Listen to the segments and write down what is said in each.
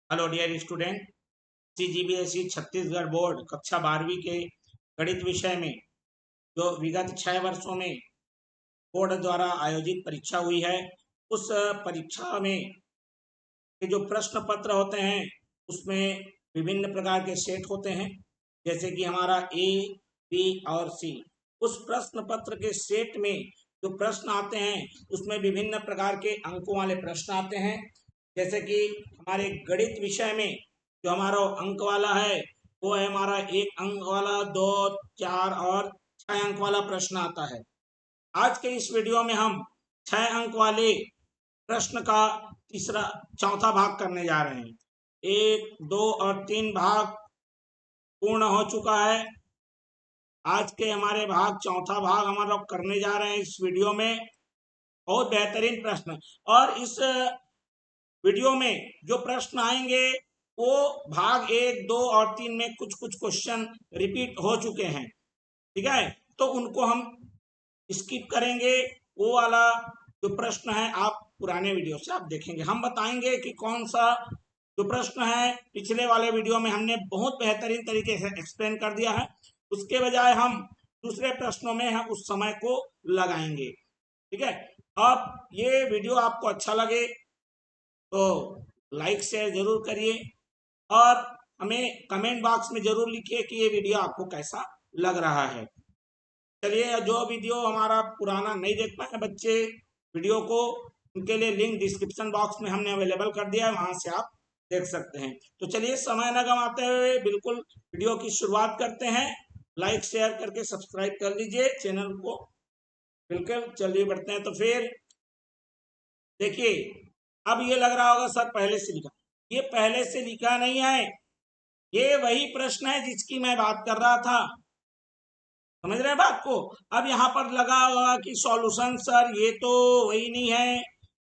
Hello dear student. CGBSE Chhattisgarh board कक्षा 12वीं के गणित विषय में जो विगत 6 वर्षों में बोर्ड द्वारा आयोजित परीक्षा हुई है, उस परीक्षा में के जो प्रश्न पत्र होते हैं उसमें विभिन्न प्रकार के सेट होते हैं, जैसे कि हमारा A, B और C। उस प्रश्न पत्र के सेट में जो प्रश्न आते हैं उसमें विभिन्न प्रकार के अंकों वाले प्रश्न आते हैं। जैसे कि हमारे गणित विषय में जो हमारा अंक वाला है वो है हमारा 1 अंक वाला, 2, 4 और 6 अंक वाला प्रश्न आता है। आज के इस वीडियो में हम 6 अंक वाले प्रश्न का चौथा भाग करने जा रहे हैं। 1, 2 और 3 भाग पूर्ण हो चुका है। आज के हमारे चौथा भाग हम लोग करने जा रहे हैं इस वीडियो में। बहुत बेहतरीन प्रश्न, और इस वीडियो में जो प्रश्न आएंगे वो भाग 1, 2 और 3 में कुछ कुछ क्वेश्चन रिपीट हो चुके हैं, ठीक है। तो उनको हम स्किप करेंगे। वो वाला जो प्रश्न है आप पुराने वीडियो से आप देखेंगे। हम बताएंगे कि कौन सा जो प्रश्न है पिछले वाले वीडियो में हमने बहुत बेहतरीन तरीके से एक्सप्लेन कर दिया है, उसके बजाय हम दूसरे प्रश्नों में हम उस समय को लगाएंगे, ठीक है। अब ये वीडियो आपको अच्छा लगे तो लाइक शेयर जरूर करिए, और हमें कमेंट बॉक्स में जरूर लिखिए कि ये वीडियो आपको कैसा लग रहा है। चलिए, जो वीडियो हमारा पुराना नहीं देख पाए बच्चे वीडियो को, उनके लिए लिंक डिस्क्रिप्शन बॉक्स में हमने अवेलेबल कर दिया है, वहां से आप देख सकते हैं। तो चलिए, समय न गंवाते हुए बिल्कुल वीडियो की शुरुआत करते हैं। लाइक शेयर करके सब्सक्राइब कर लीजिए चैनल को। बिल्कुल, चलिए बढ़ते हैं। तो फिर देखिए, अब ये लग रहा होगा सर पहले से लिखा। ये पहले से लिखा नहीं है, ये वही प्रश्न है जिसकी मैं बात कर रहा था। समझ रहे हैं बात को? अब यहाँ पर लगा हुआ कि सॉल्यूशन सर ये तो वही नहीं है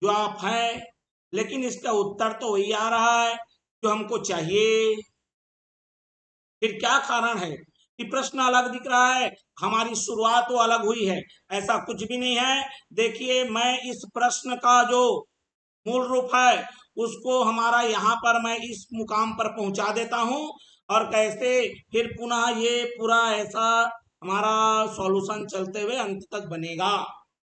जो आप है, लेकिन इसका उत्तर तो वही आ रहा है जो हमको चाहिए। फिर क्या कारण है कि प्रश्न अलग दिख रहा है, हमारी शुरुआत तो अलग हुई है? ऐसा कुछ भी नहीं है। देखिए, मैं इस प्रश्न का जो मूल रूप है उसको हमारा यहाँ पर मैं इस मुकाम पर पहुंचा देता हूं, और कैसे फिर पुनः ये पूरा ऐसा हमारा सॉल्यूशन चलते हुए अंत तक बनेगा।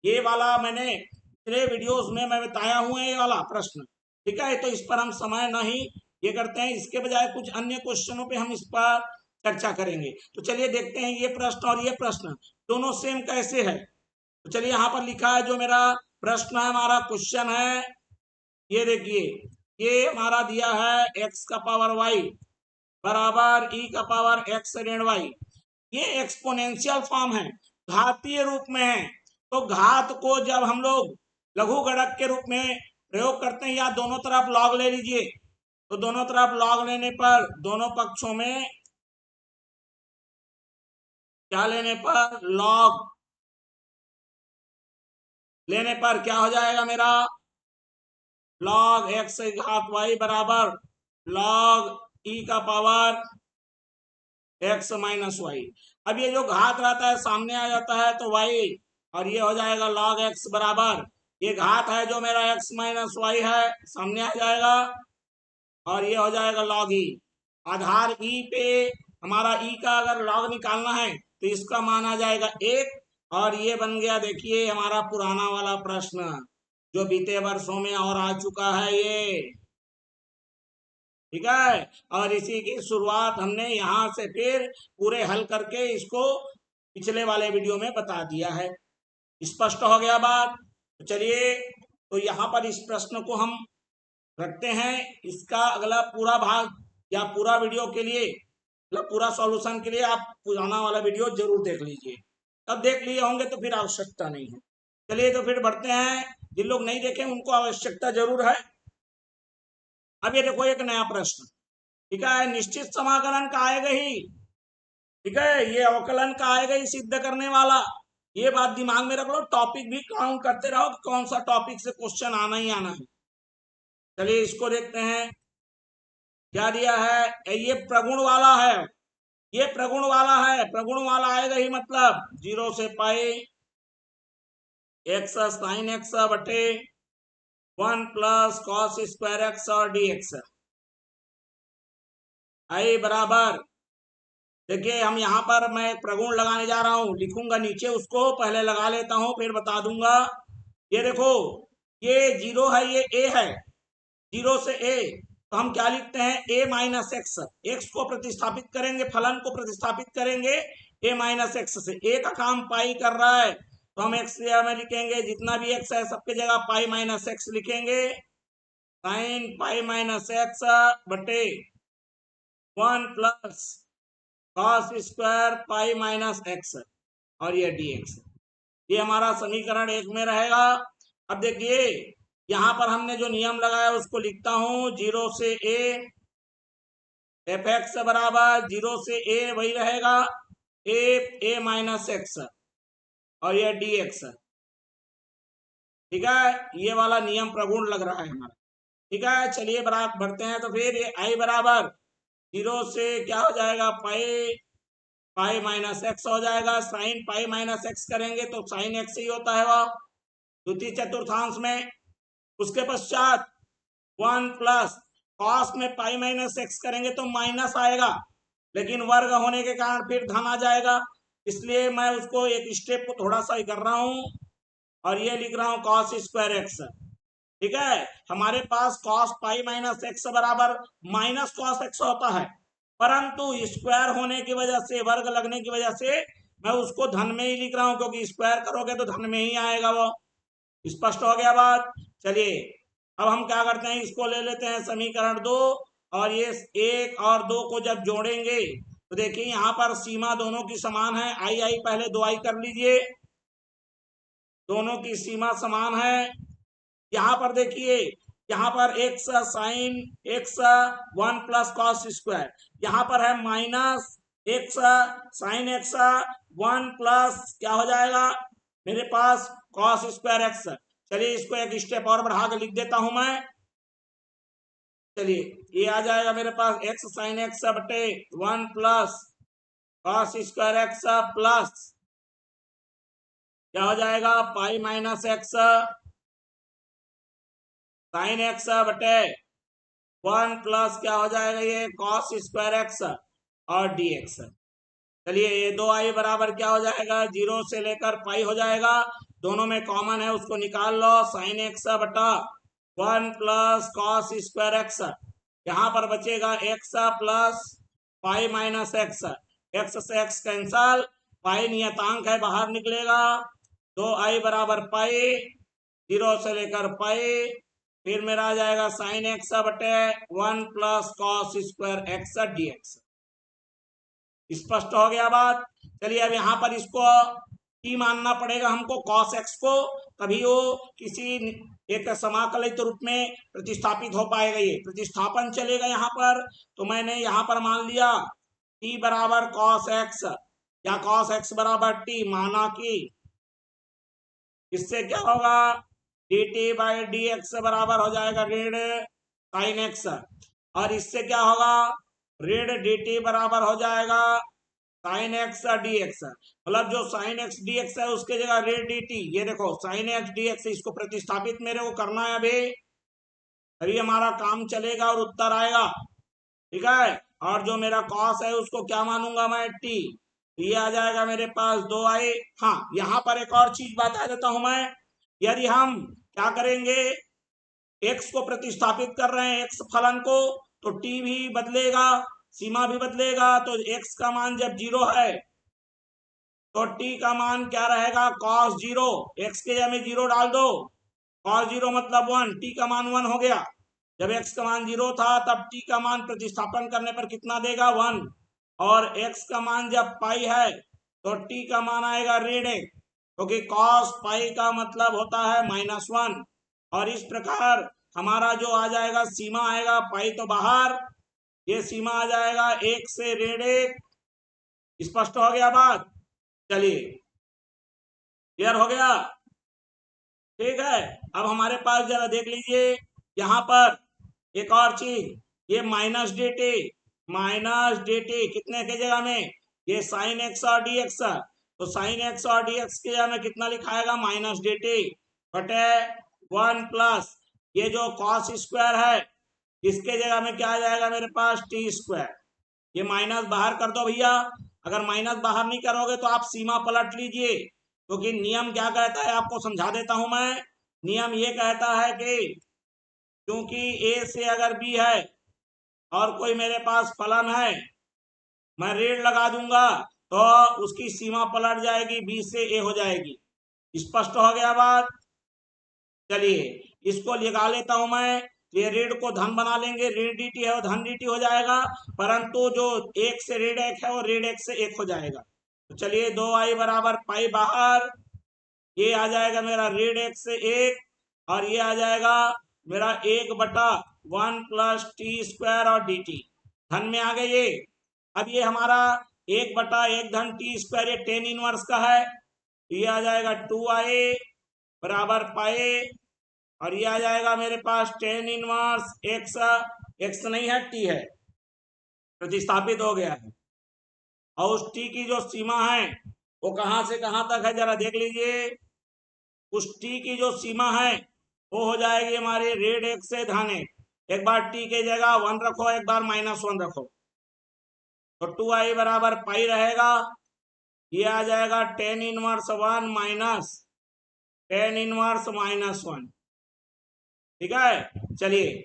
ये वाला मैंने पिछले वीडियोस में मैं बताया हूँ, ये वाला प्रश्न, ठीक है। तो इस पर हम समय नहीं ये करते हैं, इसके बजाय कुछ अन्य क्वेश्चनों पे हम इस पर चर्चा करेंगे। तो चलिए देखते हैं, ये प्रश्न और ये प्रश्न दोनों सेम कैसे है। तो चलिए, यहाँ पर लिखा है जो मेरा प्रश्न है, हमारा क्वेश्चन है, ये देखिए, ये हमारा दिया है x का पावर y बराबर e का पावर x ऋण y। ये एक्सपोनेंशियल फॉर्म है, घातीय रूप में है। तो घात को जब हम लोग लघु गुणक के रूप में प्रयोग करते हैं, या दोनों तरफ लॉग ले लीजिए, तो दोनों तरफ लॉग लेने पर दोनों पक्षों में क्या लेने पर, लॉग लेने पर क्या हो जाएगा मेरा, लॉग x घात y बराबर लॉग e का पावर x माइनस वाई। अब ये जो घात रहता है सामने आ जाता है तो y, और ये हो जाएगा log x बराबर, ये घात है जो मेरा x माइनस वाई है सामने आ जाएगा, और ये हो जाएगा log e। आधार e पे हमारा e का अगर log निकालना है तो इसका मान आ जाएगा 1, और ये बन गया देखिए हमारा पुराना वाला प्रश्न जो बीते वर्षों में और आ चुका है ये, ठीक है। और इसी की शुरुआत हमने यहां से फिर पूरे हल करके इसको पिछले वाले वीडियो में बता दिया है। स्पष्ट हो गया बात? तो चलिए, तो यहाँ पर इस प्रश्न को हम रखते हैं। इसका अगला पूरा भाग या पूरा वीडियो के लिए, मतलब पूरा सॉल्यूशन के लिए आप पुराना वाला वीडियो जरूर देख लीजिए। तब देख लिए होंगे तो फिर आवश्यकता नहीं है। चलिए, तो फिर बढ़ते हैं। जिन लोग नहीं देखे उनको आवश्यकता जरूर है। अब ये देखो, एक नया प्रश्न, ठीक है। निश्चित समाकलन का आएगा ही, ठीक है, ये अवकलन का आएगा ही सिद्ध करने वाला। ये बात दिमाग में रख लो, टॉपिक भी काउंट करते रहो कि कौन सा टॉपिक से क्वेश्चन आना ही आना है। चलिए, इसको देखते हैं क्या दिया है। ये प्रगुण वाला है, ये प्रगुण वाला है, प्रगुण वाला आएगा ही, मतलब 0 से पाई एक्स साइन एक्स बटे 1 प्लस कॉस स्क्वायर एक्स और डी एक्स। आई बराबर, देखिए हम यहाँ पर मैं एक प्रगुण लगाने जा रहा हूँ, लिखूंगा नीचे उसको, पहले लगा लेता हूँ फिर बता दूंगा। ये देखो, ये 0 है, ये ए है, 0 से ए, तो हम क्या लिखते हैं, ए माइनस एक्स। एक्स को प्रतिस्थापित करेंगे, फलन को प्रतिस्थापित करेंगे ए माइनस एक्स से। ए का काम पाई कर रहा है, तो हम एक्स में लिखेंगे, जितना भी एक्स है सबके जगह पाई माइनस एक्स लिखेंगे। साइन पाई माइनस एक्स बटे 1 plus cos square pi minus x, और ये dx, ये हमारा समीकरण 1 में रहेगा। अब देखिए यहाँ पर हमने जो नियम लगाया उसको लिखता हूं, 0 से a, एफ एक्स बराबर 0 से a वही रहेगा, ए माइनस एक्स, और ये dx। ठीक है, ये वाला नियम प्रगुण लग रहा है हमारा। ठीक है, चलिए बराबर बढ़ते हैं। तो फिर ये आई बराबर 0 से क्या हो जाएगा, पाई माइनस एक्स हो जाएगा। साइन पाई माइनस एक्स करेंगे तो साइन एक्स ही होता है वह द्वितीय चतुर्थांश में। उसके पश्चात 1 प्लस कॉस में पाई माइनस एक्स करेंगे तो माइनस आएगा, लेकिन वर्ग होने के कारण फिर धन आ जाएगा, इसलिए मैं उसको एक स्टेप को थोड़ा सा ही कर रहा हूं, और ये लिख रहा हूं कॉस स्क्वायर एक्स। ठीक है, हमारे पास कॉस पाई माइनस एक्स बराबर माइनस कॉस एक्स होता है, परंतु स्क्वायर होने की वजह से, वर्ग लगने की वजह से मैं उसको धन में ही लिख रहा हूं, क्योंकि स्क्वायर करोगे तो धन में ही आएगा वो। स्पष्ट हो गया बात। चलिए अब हम क्या करते हैं, इसको ले लेते हैं समीकरण 2, और ये 1 और 2 को जब जोड़ेंगे तो देखिए यहाँ पर सीमा दोनों की समान है। आई आई पहले 2 आई कर लीजिए, दोनों की सीमा समान है। यहाँ पर देखिए, यहाँ पर x sine x 1 plus cos square, यहाँ पर है minus x sine x 1 plus क्या हो जाएगा मेरे पास, कॉस स्क्वायर एक्स। चलिए इसको एक स्टेप और बढ़ा के लिख देता हूं मैं। चलिए ये आ जाएगा मेरे पास एक्स साइन एक्स बटे 1 plus cos square x plus क्या हो जाएगा, pi minus x sine x बटे 1 प्लस क्या हो जाएगा, ये कॉस स्क्वायर एक्स और dx। चलिए ये 2 आई बराबर क्या हो जाएगा, 0 से लेकर पाई हो जाएगा, दोनों में कॉमन है उसको निकाल लो। साइन एक्स बटा 1 प्लस कॉस स्क्वायर एक्स, यहाँ पर बचेगा x plus pi minus x, x से एक्स कैंसल, पाई नियतांक है बाहर निकलेगा। 2 आई बराबर पाई, 0 से लेकर पाई, फिर मेरा आ जाएगा साइन एक्स बटे 1 plus cos square x dx। स्पष्ट हो गया बात। चलिए अब यहाँ पर इसको टी मानना पड़ेगा हमको, कॉस एक्स को, तभी वो किसी एक समाकलित रूप में प्रतिस्थापित हो पाएगा। ये प्रतिस्थापन चलेगा यहाँ पर, तो मैंने यहाँ पर मान लिया टी बराबर कॉस एक्स या कॉस एक्स बराबर टी माना कि इससे क्या होगा, D T by D x बराबर हो जाएगा ऋण साइन एक्स, और इससे क्या होगा, ऋण डी टी बराबर हो जाएगा साइन एक्स डी एक्स, मतलब जो साइन एक्स डी एक्स है उसके जगह ऋण डी टी। ये देखो साइन एक्स डी एक्स, इसको प्रतिस्थापित मेरे को करना है अभी हमारा काम चलेगा और उत्तर आएगा। ठीक है, और जो मेरा कॉस है उसको क्या मानूंगा मैं, टी, ये आ जाएगा मेरे पास 2 आई। हाँ, यहाँ पर एक और चीज बता देता हूं मैं, यदि हम क्या करेंगे, एक्स को प्रतिस्थापित कर रहे हैं एक्स फलन को, तो टी भी बदलेगा, सीमा भी बदलेगा, तो एक्स का मान जब 0 है तो टी का मान क्या रहेगा, cos 0, एक्स के जगह में 0 डाल दो, cos 0 मतलब 1, टी का मान 1 हो गया। जब एक्स का मान 0 था तब टी का मान प्रतिस्थापन करने पर कितना देगा, 1, और एक्स का मान जब पाई है तो टी का मान आएगा ऋण 1, क्योंकि cos पाई का मतलब होता है -1, और इस प्रकार हमारा जो आ जाएगा सीमा आएगा, पाई तो बाहर, ये सीमा आ जाएगा 1 से ऋण 1। स्पष्ट हो गया बात। चलिए क्लियर हो गया। ठीक है, अब हमारे पास जरा देख लीजिए यहाँ पर एक और चीज, ये माइनस डी टी कितने के जगह में, ये साइन एक्स और डी एक्स, तो साइन एक्स और डी एक्स के जगह में कितना लिखाएगा, माइनस डी टी बटे 1 प्लस ये जो कॉस स्क्वायर है इसके जगह में क्या आ जाएगा मेरे पास टी स्क्वायर। ये माइनस बाहर कर दो भैया। अगर माइनस बाहर नहीं करोगे तो आप सीमा पलट लीजिए, क्योंकि नियम क्या कहता है आपको समझा देता हूं मैं। नियम ये कहता है कि क्योंकि ए से अगर बी है और कोई मेरे पास फलन है, मैं ऋण लगा दूंगा तो उसकी सीमा पलट जाएगी, बी से ए हो जाएगी। स्पष्ट हो गया बात। चलिए इसको लगा लेता हूं मैं। ये ऋण को धन बना लेंगे, ऋण dt है वो धन dt हो जाएगा, परंतु जो एक से ऋण एक है वो ऋण एक से एक हो जाएगा। तो चलिए 2i बराबर पाई बाहर, ये आ जाएगा मेरा ऋण एक से एक, और ये आ जाएगा मेरा 1/1 प्लस टी स्क्वायर और dt धन में आ गए ये। अब ये हमारा 1/1 धन टी स्क्वायर ये टेन इनवर्स का है, तो ये आ जाएगा 2i बराबर पाई, और ये आ जाएगा मेरे पास टेन इनवर्स एक्स, एक्स नहीं है टी है, प्रतिस्थापित हो गया है। और उस टी की जो सीमा है वो कहां से कहां तक है जरा देख लीजिए। उस टी की जो सीमा है वो हो जाएगी हमारे ऋण एक से धन एक बार टी के जगह 1 रखो, एक बार -1 रखो, तो 2i बराबर पाई रहेगा। ये आ जाएगा tan inverse 1 minus tan inverse -1, ठीक है। चलिए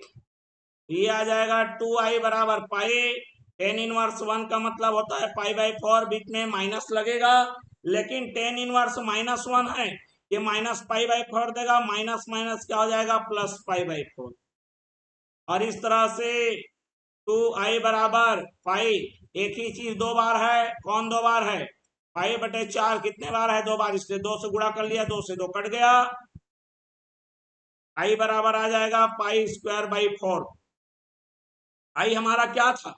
ये आ जाएगा 2i बराबर पाई, टेन इनवर्स 1 का मतलब होता है पाई/4, बीच में माइनस लगेगा, लेकिन टेन इनवर्स -1 है, ये माइनस पाई/4 देगा, माइनस माइनस क्या हो जाएगा प्लस पाई/4। और इस तरह से 2i बराबर पाई, एक ही चीज दो बार है, कौन दो बार है, पाई/4 कितने बार है, दो बार, इसलिए 2 से गुणा कर लिया, 2 से 2 कट गया, i बराबर आ जाएगा पाई²/4। आई हमारा क्या था,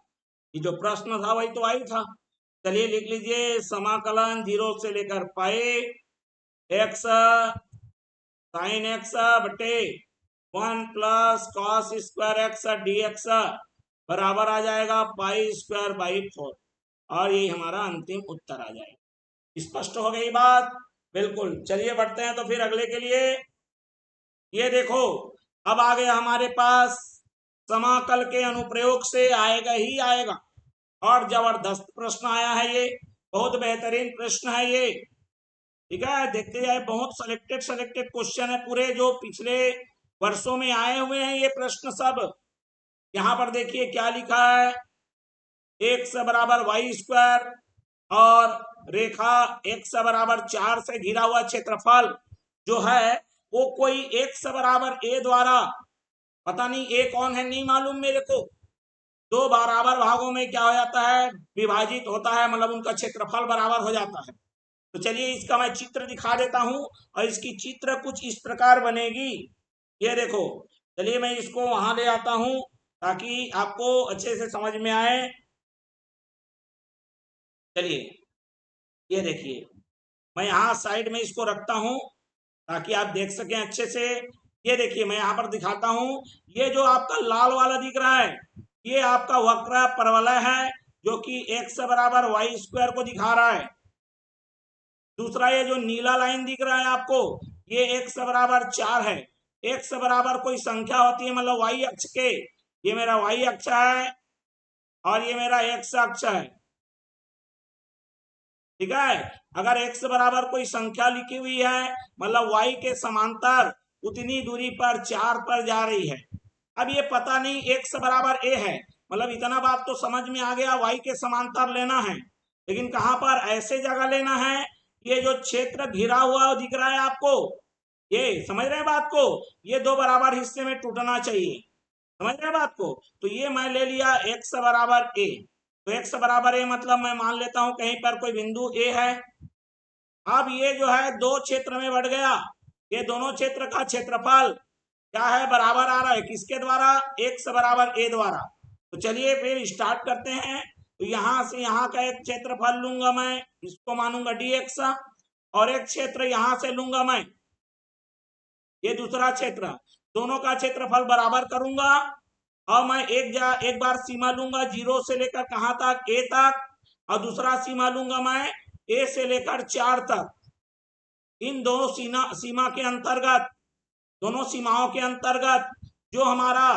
ये जो प्रश्न था वही तो आई था। चलिए लिख लीजिए समाकलन 0 से लेकर पाई x साइन x बटे 1 plus cos square x dx बराबर आ जाएगा पाई²/4, और ये हमारा अंतिम उत्तर आ जाएगा। स्पष्ट हो गई बात, बिल्कुल। चलिए बढ़ते हैं तो फिर अगले के लिए। ये देखो अब आ गया हमारे पास समाकल के अनुप्रयोग से आएगा ही आएगा, और जबरदस्त प्रश्न आया है, ये बहुत बेहतरीन प्रश्न है ये, ठीक है। देखते जाए, बहुत सेलेक्टेड क्वेश्चन है पूरे जो पिछले वर्षों में आए हुए हैं ये प्रश्न सब। यहाँ पर देखिए क्या लिखा है, x बराबर वाई स्क्वायर और रेखा x बराबर 4 से घिरा हुआ क्षेत्रफल जो है वो कोई x बराबर a द्वारा, पता नहीं a कौन है नहीं मालूम मेरे को, दो बराबर भागों में क्या हो जाता है विभाजित होता है, मतलब उनका क्षेत्रफल बराबर हो जाता है। तो चलिए इसका मैं चित्र दिखा देता हूं, और इसकी चित्र कुछ इस प्रकार बनेगी। ये देखो, चलिए मैं इसको वहां ले आता हूं ताकि आपको अच्छे से समझ में आए। चलिए ये देखिए, मैं यहाँ साइड में इसको रखता हूं ताकि आप देख सकें अच्छे से। ये देखिए मैं यहाँ पर दिखाता हूं, ये जो आपका लाल वाला दिख रहा है ये आपका वक्र परवलय है जो कि x बराबर वाई स्क्वायर को दिखा रहा है। दूसरा ये जो नीला लाइन दिख रहा है आपको ये x बराबर 4 है, x बराबर कोई संख्या होती है मतलब y अक्ष के, ये मेरा y अक्ष है और ये मेरा x अक्ष है, ठीक है। अगर x बराबर कोई संख्या लिखी हुई है मतलब y के समांतर उतनी दूरी पर 4 पर जा रही है। अब ये पता नहीं x बराबर a है, मतलब इतना बात तो समझ में आ गया y के समांतर लेना है, लेकिन कहां पर ऐसे जगह लेना है, ये जो क्षेत्र घिरा हुआ दिख रहा है आपको, ये समझ रहे हैं बात को, ये दो बराबर हिस्से में टूटना चाहिए, समझ रहे हैं बात को। तो ये मैं ले लिया x बराबर a, तो x बराबर a मतलब मैं मान लेता हूं कहीं पर कोई बिंदु a है। अब ये जो है दो क्षेत्र में बढ़ गया, ये दोनों क्षेत्र का क्षेत्रफल क्या है बराबर आ रहा है किसके द्वारा, x बराबर a द्वारा। तो चलिए फिर स्टार्ट करते हैं। तो यहां से यहां का एक क्षेत्रफल लूंगा मैं, इसको मानूंगा dx, और एक क्षेत्र यहां से लूंगा मैं, ये दूसरा क्षेत्र, दोनों का क्षेत्रफल बराबर करूंगा, और मैं एक बार सीमा लूंगा 0 से लेकर कहां तक, a तक, और दूसरा सीमा लूंगा मैं a से लेकर 4 तक। इन दोनों सीमा के अंतर्गत, दोनों सीमाओं के अंतर्गत जो हमारा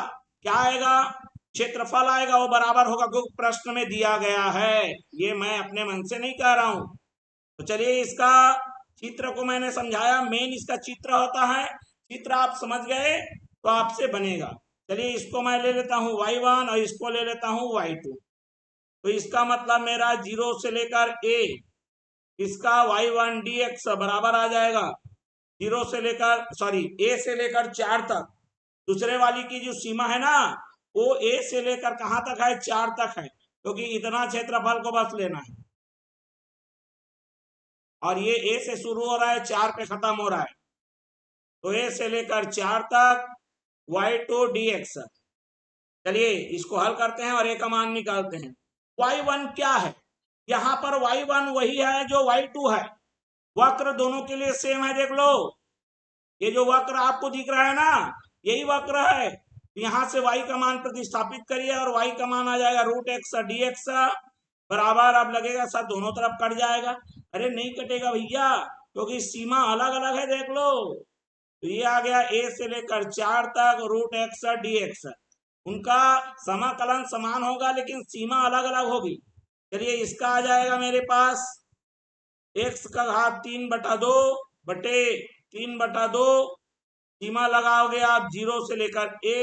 क्या आएगा, क्षेत्रफल आएगा वो बराबर होगा, क्योंकि प्रश्न में दिया गया है, ये मैं अपने मन से नहीं कह रहा हूं। तो चलिए इसका चित्र को मैंने समझाया, मेन इसका चित्र होता है, चित्र आप समझ गए तो आपसे बनेगा। चलिए इसको मैं ले लेता हूं y1 और इसको ले लेता हूं y2। तो इसका मतलब मेरा 0 से लेकर a, इसका y1 dx बराबर आ जाएगा 0 से लेकर a से लेकर 4 तक। दूसरे वाली की जो सीमा है ना, वो a से लेकर कहां तक है, 4 तक है, क्योंकि इतना क्षेत्रफल को बस लेना है। और ये a से शुरू हो रहा है, 4 पे खत्म हो रहा है, तो a से लेकर 4 तक y2 dx। चलिए इसको हल करते हैं और a का मान निकालते हैं। y1 क्या है, यहां पर y1 वही है जो y2 है, वक्र दोनों के लिए सेम है। देख लो ये जो वक्र आपको दिख रहा है ना, यही वक्र है। यहां से y का मान प्रतिस्थापित करिए और y का मान आ जाएगा √x dx बराबर, अब लगेगा सर दोनों तरफ कट जाएगा। अरे नहीं कटेगा भैया, क्योंकि सीमा अलग अलग है। देख लो तो ये आ गया a से लेकर 4 तक √x dx, उनका समाकलन समान होगा लेकिन सीमा अलग अलग होगी। चलिए इसका आ जाएगा मेरे पास x का घात 3/2 बटे 3/2, सीमा लगाओगे आप 0 से लेकर a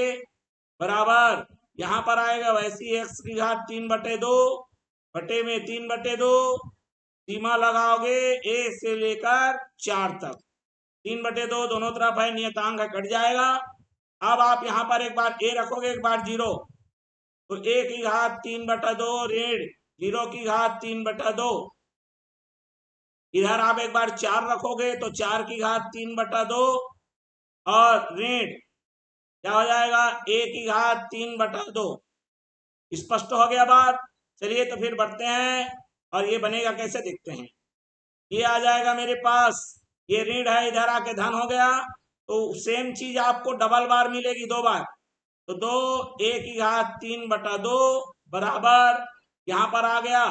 बराबर, यहां पर आएगा वैसी x की घात 3/2 बटे में 3/2, सीमा लगाओगे a से लेकर 4 तक, 3/2 दोनों तरफ है, नियतांक है, कट जाएगा। अब आप यहां पर एक बार a रखोगे एक बार 0, तो a की घात 3/2 ऋण 0 की घात 3/2, इधर आप एक बार 4 रखोगे तो 4 की घात 3/2 और ऋण क्या हो जाएगा, a की घात 3/2। स्पष्ट हो गया बात। चलिए तो फिर बढ़ते हैं और ये बनेगा कैसे देखते हैं। ये आ जाएगा मेरे पास, ये ऋण है, इधर आके धन हो गया, तो सेम चीज आपको डबल बार मिलेगी, 2 बार। तो 2 a की घात 3/2 बराबर, यहां पर आ गया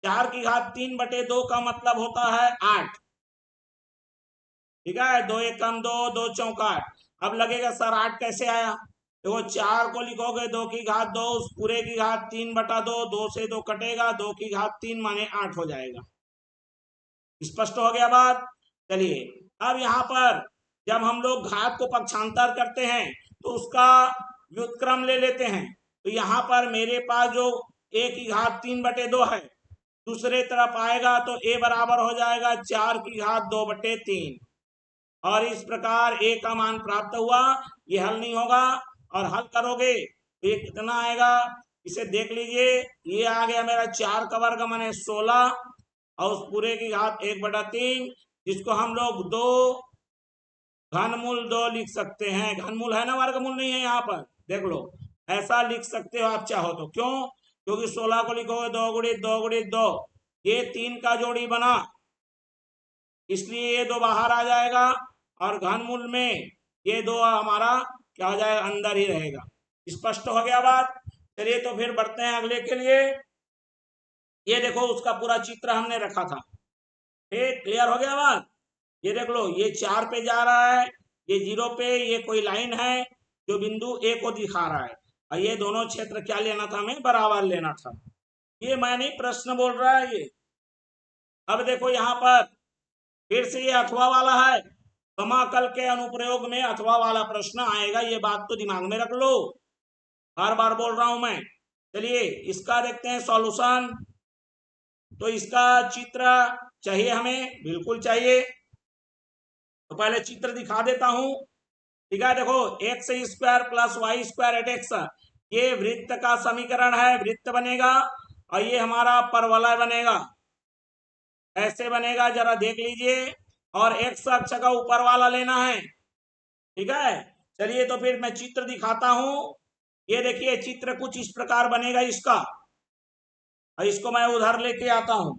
4 की घात 3/2 का मतलब होता है 8। ठीक है, 2 एकम 2, 2 चौक 8। अब लगेगा सर 8 कैसे आया, देखो 4 को लिखोगे 2 की घात 2, उस पूरे की घात 3/2, 2 से 2 कटेगा, 2 की घात 3 माने 8 हो जाएगा। स्पष्ट हो गया बात। चलिए अब यहाँ पर जब हम लोग घात को पक्षांतर करते हैं तो उसका व्युत्क्रम ले लेते हैं। तो यहाँ पर मेरे पास जो a की घात 3/2 है, दूसरे तरफ आएगा तो a बराबर हो जाएगा 4 की घात 2/3, और इस प्रकार a का मान प्राप्त हुआ। ये हल नहीं होगा, और हल करोगे तो ये कितना आएगा, इसे देख लीजिए। ये आ गया मेरा 4 का वर्ग माने 16, और उस पूरे की घात 1/3, जिसको हम लोग 2 घनमूल 2 लिख सकते हैं। घनमूल है ना, वर्गमूल नहीं है यहाँ पर, देख लो ऐसा लिख सकते हो आप चाहो तो। क्यों, क्योंकि 16 को लिखोगे 2 गुणित 2 गुणित 2, ये 3 का जोड़ी बना, इसलिए ये 2 बाहर आ जाएगा, और घनमूल में ये 2 हमारा क्या हो जाएगा, अंदर ही रहेगा। स्पष्ट हो गया बात। चलिए तो फिर बढ़ते हैं अगले के लिए। ये देखो उसका पूरा चित्र हमने रखा था, ठीक, क्लियर हो गया बात। ये देख लो ये 4 पे जा रहा है, ये 0 पे, ये कोई लाइन है जो बिंदु a को दिखा रहा है, और ये दोनों क्षेत्र क्या लेना था, हमें बराबर लेना था। ये मैं नहीं, प्रश्न बोल रहा है ये। अब देखो यहाँ पर फिर से ये अथवा वाला है, समाकल के अनुप्रयोग में अथवा वाला प्रश्न आएगा, ये बात तो दिमाग में रख लो, बार बार बोल रहा हूं मैं। चलिए इसका देखते हैं सॉल्यूशन। तो इसका चित्र चाहिए हमें, बिल्कुल चाहिए, तो पहले चित्र दिखा देता हूं। ठीक है, देखो x² plus y² eight x, ये वृत्त का समीकरण है, वृत्त बनेगा, और ये हमारा परवलय बनेगा। ऐसे बनेगा, जरा देख लीजिए, और x अक्ष का ऊपर वाला लेना है। ठीक है, चलिए तो फिर मैं चित्र दिखाता हूं। ये देखिए चित्र कुछ इस प्रकार बनेगा इसका, और इसको मैं उधर लेके आता हूं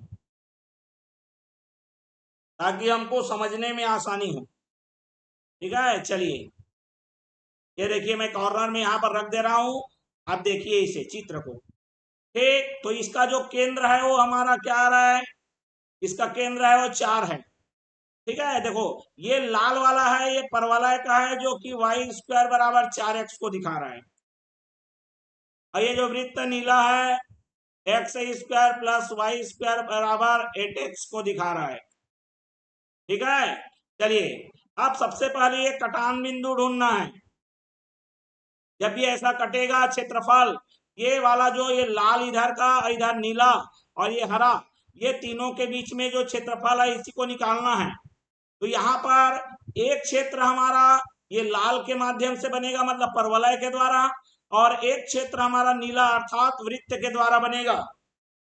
ताकि हमको समझने में आसानी हो। ठीक है, चलिए ये देखिए मैं कॉर्नर में यहाँ पर रख दे रहा हूं, आप देखिए इसे चित्र को। ठीक, तो इसका जो केंद्र है वो हमारा क्या आ रहा है, इसका केंद्र है वो 4 है। ठीक है, देखो ये लाल वाला है, ये परवलय का है, जो कि y² बराबर 4x को दिखा रहा है। और ये जो वृत्त नीला है X square plus Y square बराबर 8x को दिखा रहा है। ठीक है, चलिए अब सबसे पहले ये कटान बिंदु ढूंढना है। जब ये ऐसा कटेगा क्षेत्रफल, ये वाला जो ये लाल इधर का, इधर नीला और ये हरा, ये तीनों के बीच में जो क्षेत्रफल है इसी को निकालना है। तो यहाँ पर एक क्षेत्र हमारा ये लाल के माध्यम से बनेगा, मतलब परवलय के द्वारा, और एक क्षेत्र हमारा नीला अर्थात वृत्त के द्वारा बनेगा।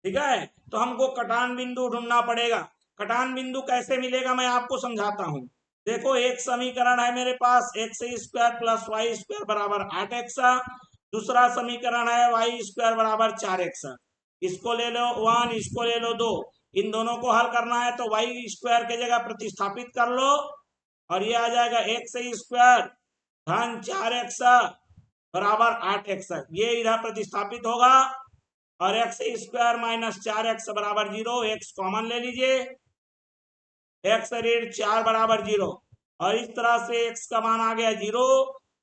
ठीक है, तो हमको कटान बिंदु ढूंढना पड़ेगा। कटान बिंदु कैसे मिलेगा मैं आपको समझाता हूं। देखो एक समीकरण है मेरे पास X square plus Y square बराबर 8x। दूसरा समीकरण है वाई स्क्वायर बराबर 4x। इसको ले लो 1, इसको ले लो 2। इन दोनों को हल करना है तो वाई स्क्वायर की जगह प्रतिस्थापित कर लो और ये आ जाएगा एक्स स्क्वायर धन 4x बराबर 8x। ये इधर प्रतिस्थापित होगा और एक्स स्क्वायर माइनस 4x बराबर 0। एक्स कॉमन ले लीजिए, एक्स ऋण 4 बराबर 0 और इस तरह से एक्स का मान आ गया 0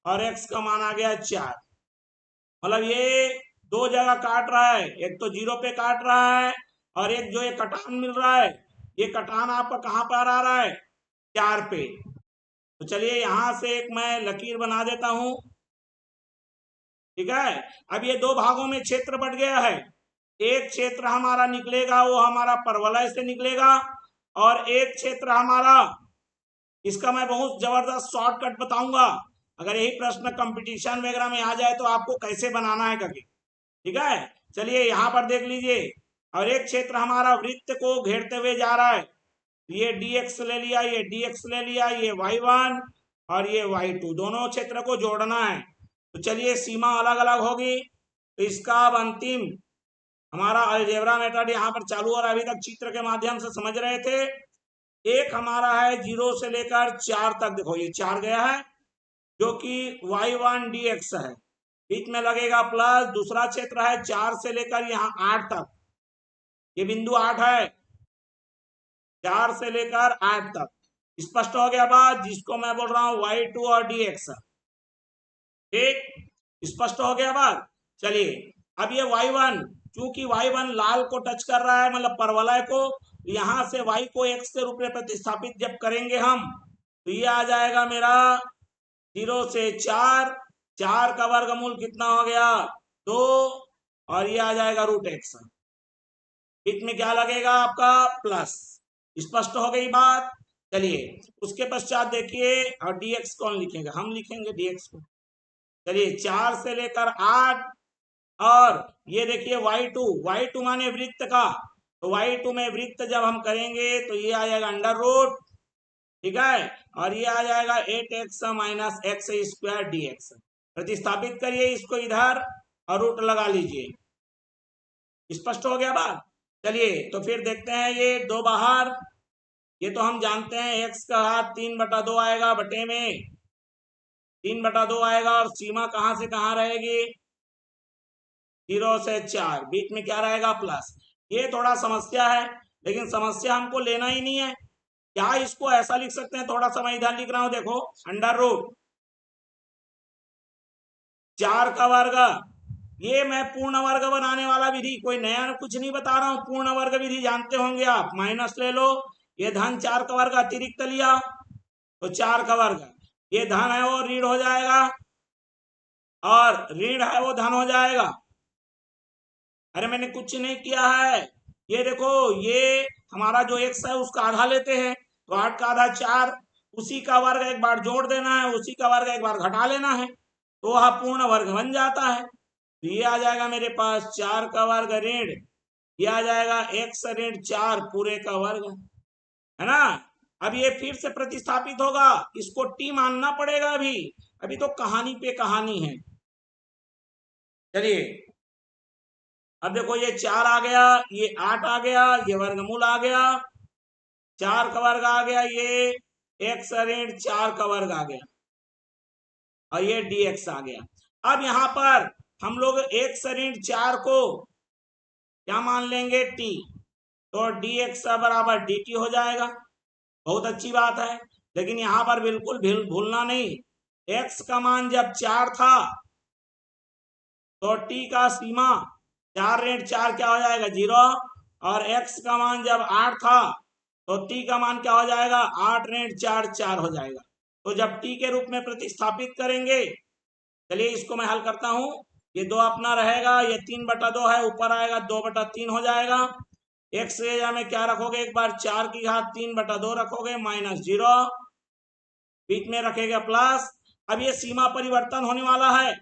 और एक्स का मान आ गया 4। मतलब ये दो जगह काट रहा है, एक तो 0 पे काट रहा है और एक जो ये कटान मिल रहा है, ये कटान आपका कहाँ पर आ रहा है 4 पे। तो चलिए यहां से एक मैं लकीर बना देता हूं। ठीक है, अब ये दो भागों में क्षेत्र बढ़ गया है। एक क्षेत्र हमारा निकलेगा वो हमारा परवलय से निकलेगा और एक क्षेत्र हमारा, इसका मैं बहुत जबरदस्त शॉर्टकट बताऊंगा। अगर यही प्रश्न कंपटीशन वगैरह में आ जाए तो आपको कैसे बनाना है करके। ठीक है, चलिए यहाँ पर देख लीजिए। और एक क्षेत्र हमारा वृत्त को घेरते हुए जा रहा है, ये dx ले लिया, ये dx ले लिया, ये y1 और ये y2, दोनों क्षेत्र को जोड़ना है। तो चलिए सीमा अलग अलग होगी। तो इसका अब अंतिम हमारा अलजेब्रा मेथड यहाँ पर चालू और अभी तक चित्र के माध्यम से समझ रहे थे। एक हमारा है 0 से लेकर 4 तक, देखो ये 4 गया है जो कि y1 dx है, बीच में लगेगा प्लस। दूसरा क्षेत्र है 4 से लेकर यहाँ 8 तक, ये बिंदु 8 है, 4 से लेकर 8 तक। स्पष्ट हो गया बात, जिसको मैं बोल रहा हूँ y2 और dx। ठीक, स्पष्ट हो गया बात। चलिए अब ये y1, चूंकि y1 लाल को टच कर रहा है मतलब परवलय को, यहां से y को x के रूप में प्रतिस्थापित जब करेंगे हम तो ये आ जाएगा मेरा 0 से 4, 4 का वर्गमूल कितना हो गया 2 और ये आ जाएगा √x। बीच में क्या लगेगा आपका प्लस। स्पष्ट हो गई बात। चलिए उसके पश्चात देखिए, और dx कौन लिखेंगे, हम लिखेंगे dx को। चलिए 4 से लेकर 8 और ये देखिए y2 माने वृत्त का, तो y2 में वृत्त जब हम करेंगे तो ये आ जाएगा अंडर रूट। ठीक है, और ये आ जाएगा 8x minus x square dx। प्रतिस्थापित करिए इसको इधर और रूट लगा लीजिए। स्पष्ट हो गया बात। चलिए तो फिर देखते हैं ये दो बाहर, ये तो हम जानते हैं x का घात 3/2 आएगा, बटे में 3/2 आएगा और सीमा कहां से कहां रहेगी 0 से 4, बीच में क्या रहेगा प्लस। ये थोड़ा समस्या है लेकिन समस्या हमको लेना ही नहीं है। क्या इसको ऐसा लिख सकते हैं, थोड़ा सा मैं इधर लिख रहा हूं देखो, अंडर रूट 4 का वर्ग, ये मैं पूर्ण वर्ग बनाने वाला विधि, कोई नया कुछ नहीं बता रहा हूं, पूर्ण वर्ग विधि जानते होंगे आप। माइनस ले लो, ये धन 4 का वर्ग अतिरिक्त लिया तो 4 का वर्ग, ये धन है वो ऋण हो जाएगा और ऋण है वो धन हो जाएगा। अरे मैंने कुछ नहीं किया है, ये देखो ये हमारा जो x है उसका आधा लेते हैं तो 8 का आधा 4, उसी का वर्ग एक बार जोड़ देना है, उसी का वर्ग एक बार घटा लेना है तो वह पूर्ण वर्ग बन जाता है। तो ये आ जाएगा मेरे पास 4 का वर्ग ऋण, ये आ जाएगा x ऋण 4 पूरे का वर्ग, है ना। अब ये फिर से प्रतिस्थापित होगा, इसको t मानना पड़ेगा अभी, अभी तो कहानी पे कहानी है। चलिए अब देखो ये 4 आ गया, ये 8 आ गया, ये वर्गमूल आ गया, 4 का वर्ग आ गया, ये x ऋण 4 का वर्ग आ गया और ये dx आ गया। अब यहाँ पर हम लोग x ऋण 4 को क्या मान लेंगे t, तो dx बराबर dt हो जाएगा। बहुत अच्छी बात है, लेकिन यहाँ पर बिल्कुल भूलना नहीं, x का मान जब 4 था तो टी का सीमा 4 ऋण 4 क्या हो जाएगा 0, और x का मान जब 8 था तो t का मान क्या हो जाएगा 8 ऋण 4 4 हो जाएगा। तो जब t के रूप में प्रतिस्थापित करेंगे, चलिए इसको मैं हल करता हूं। ये 2 अपना रहेगा, ये 3/2 है, ऊपर आएगा 2/3 हो जाएगा। x की जगह में क्या रखोगे, एक बार 4 की घात 3/2 रखोगे, -0, बीच में रखेगा प्लस। अब ये सीमा परिवर्तन होने वाला है,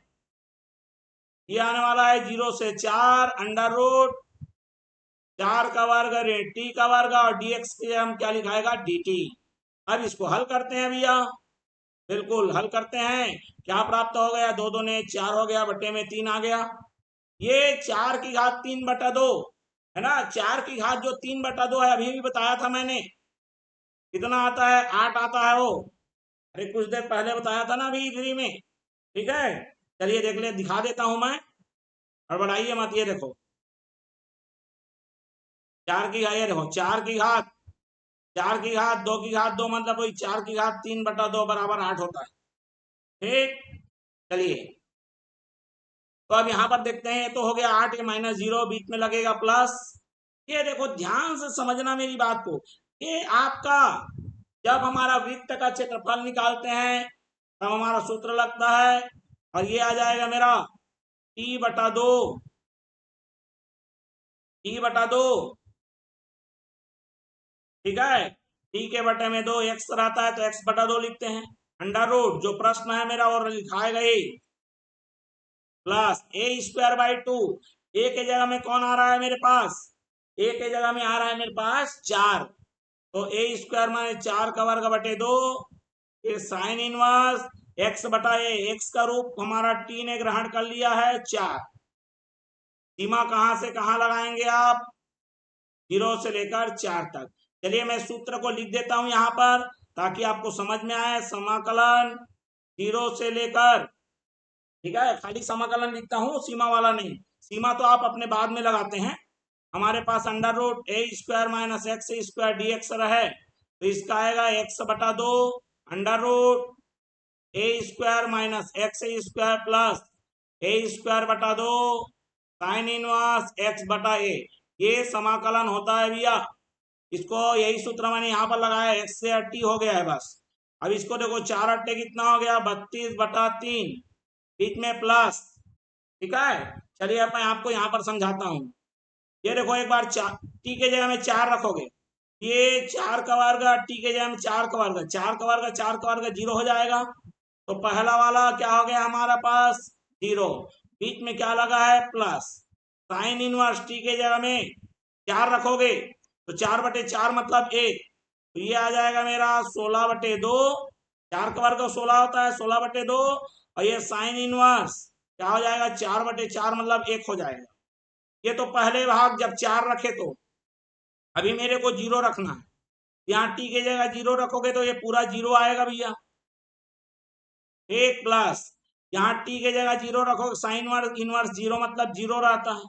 ये आने वाला है 0 से 4 अंडर रूट 4 का वर्ग ऋण टी का वर्ग, और dx के हम क्या लिखाएगा dt। अब इसको हल करते हैं भैया, बिल्कुल हल करते हैं। क्या प्राप्त हो गया, 2 दूने 4 हो गया, बटे में 3 आ गया। ये 4 की घात 3/2 है ना, 4 की घात जो 3/2 है, अभी भी बताया था मैंने कितना आता है, 8 आता है वो, अरे कुछ देर पहले बताया था ना अभी फ्री में। ठीक है, चलिए देख ले, दिखा देता हूं मैं, और बढ़ाइए मत। ये देखो 4 की घात, ये देखो 4 की घात 4 की घात 2 की घात 2 मतलब वही 4 की घात 3/2 बराबर 8 होता है। ठीक, चलिए तो अब यहाँ पर देखते हैं, ये तो हो गया 8, ये -0, बीच में लगेगा प्लस। ये देखो ध्यान से समझना मेरी बात को, ये आपका जब हमारा वृत्त का क्षेत्रफल निकालते हैं तब हमारा सूत्र लगता है, और ये आ जाएगा मेरा t/2, t/2, ठीक है। t के बटे में 2 x रहता है तो x/2 लिखते हैं, अंडर रूट जो प्रश्न है मेरा और लिखाए गए प्लस a²/2। a के जगह में कौन आ रहा है मेरे पास, a के जगह में आ रहा है मेरे पास 4, तो a² माने 4 का वर्ग बटे 2, ये साइन इनवर्स x/a, x का रूप हमारा t ने ग्रहण कर लिया है 4। सीमा कहां से कहां लगाएंगे आप, 0 से लेकर 4 तक। चलिए मैं सूत्र को लिख देता हूं यहां पर ताकि आपको समझ में आए, समाकलन 0 से लेकर, ठीक है, खाली समाकलन लिखता हूं, सीमा वाला नहीं। सीमा तो आप अपने बाद में लगाते हैं। हमारे पास under root a² - x² dx रहे, तो इसका आएगा x/2 under root a² - x² plus a²/2 sine inverse x/a। ये समाकलन होता है भैया, इसको यही सूत्र मैंने यहाँ पर लगाया, x से 8 हो गया है बस। अब इसको देखो 4 8 कितना हो गया 32/3, बीच में प्लस, ठीक है। चलिए अब मैं आपको यहाँ पर समझाता हूँ। ये देखो एक बार टी के जगह में 4 रखोगे, ये 4 का वर्ग टी के जगह में 4 का वर्ग, 4 का वर्ग 4 का वर्ग 0 हो जाएगा। तो पहला वाला क्या हो गया हमारा पास 0, बीच में क्या लगा है प्लस, साइन इनवर्स टी के जगह में 4 रखोगे तो 4/4 मतलब 1, तो ये आ जाएगा मेरा 16/2, 4 का वर्ग 16 होता है, 16/2, और ये साइन इनवर्स क्या हो जाएगा 4/4 मतलब 1 हो जाएगा। ये तो पहले भाग जब 4 रखे, तो अभी मेरे को 0 रखना है, यहाँ टी के जगह 0 रखोगे तो ये पूरा 0 आएगा भैया, एक प्लस यहाँ टी के जगह 0 रखोगे, साइन इनवर्स 0 मतलब 0 रहता है।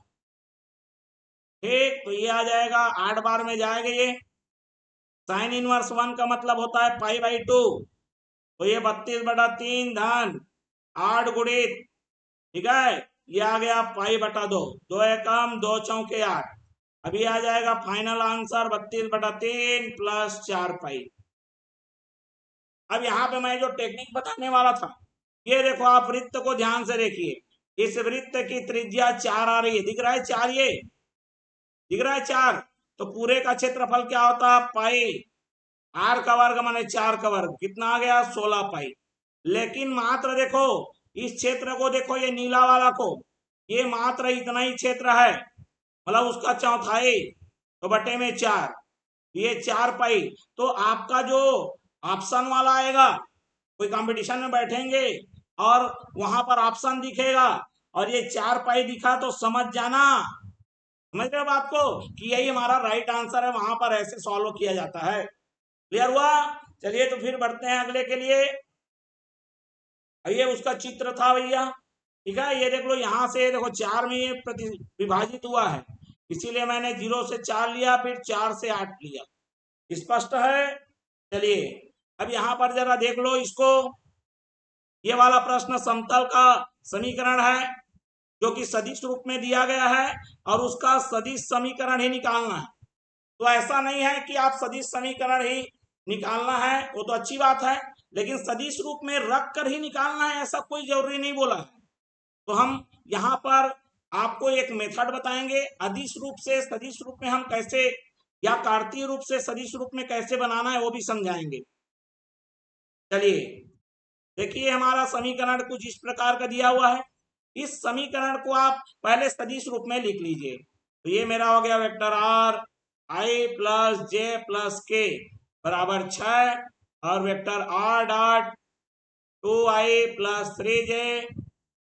ठीक, तो ये आ जाएगा 8 बार में जाएगा ये, साइन इनवर्स 1 का मतलब होता है π/2, तो ये 32/3 धन 8 गुणित, ठीक है, ये आ गया π/2, 2 एकम 2 चौके 8। अभी आ जाएगा फाइनल आंसर 32/3 प्लस 4π। अब यहाँ पे मैं जो टेक्निक बताने वाला था, ये देखो आप वृत्त को ध्यान से देखिए, इस वृत्त की त्रिज्या 4 आ रही है, दिख रहा है 4, ये दिख रहा है 4, तो पूरे का क्षेत्रफल क्या होता है पाई, आर का वर्ग माने 4 का वर्ग, कितना आ गया 16π। लेकिन मात्र देखो इस क्षेत्र को देखो, ये नीला वाला को, ये मात्र इतना ही क्षेत्र है, मतलब उसका चौथाई, तो बटे में 4, ये 4π। तो आपका जो ऑप्शन वाला आएगा, कोई कंपटीशन में बैठेंगे और वहां पर ऑप्शन दिखेगा और ये 4π दिखा तो समझ जाना, समझ रहे हो बात को, कि यही हमारा राइट आंसर है, वहां पर ऐसे सॉल्व किया जाता है। क्लियर हुआ। चलिए तो फिर बढ़ते हैं अगले के लिए। ये उसका चित्र था भैया, ठीक है, ये देख लो यहाँ से देखो 4 में ये विभाजित हुआ है, इसीलिए मैंने 0 से 4 लिया, फिर 4 से 8 लिया, स्पष्ट है। चलिए अब यहाँ पर जरा देख लो इसको, ये वाला प्रश्न समतल का समीकरण है, जो कि सदिश रूप में दिया गया है और उसका सदिश समीकरण ही निकालना है। तो ऐसा नहीं है कि आप सदिश समीकरण ही निकालना है, वो तो अच्छी बात है, लेकिन सदिश रूप में रख कर ही निकालना है ऐसा कोई जरूरी नहीं बोला है। तो हम यहाँ पर आपको एक मेथड बताएंगे, अदिश रूप से सदिश रूप में हम कैसे, या कार्तीय रूप से सदिश रूप में कैसे बनाना है वो भी समझाएंगे। चलिए देखिए, हमारा समीकरण कुछ इस प्रकार का दिया हुआ है। इस समीकरण को आप पहले सदिश रूप में लिख लीजिए। तो ये मेरा हो गया vector are I plus J plus के बराबर 6 और vector R dot 2i plus 3j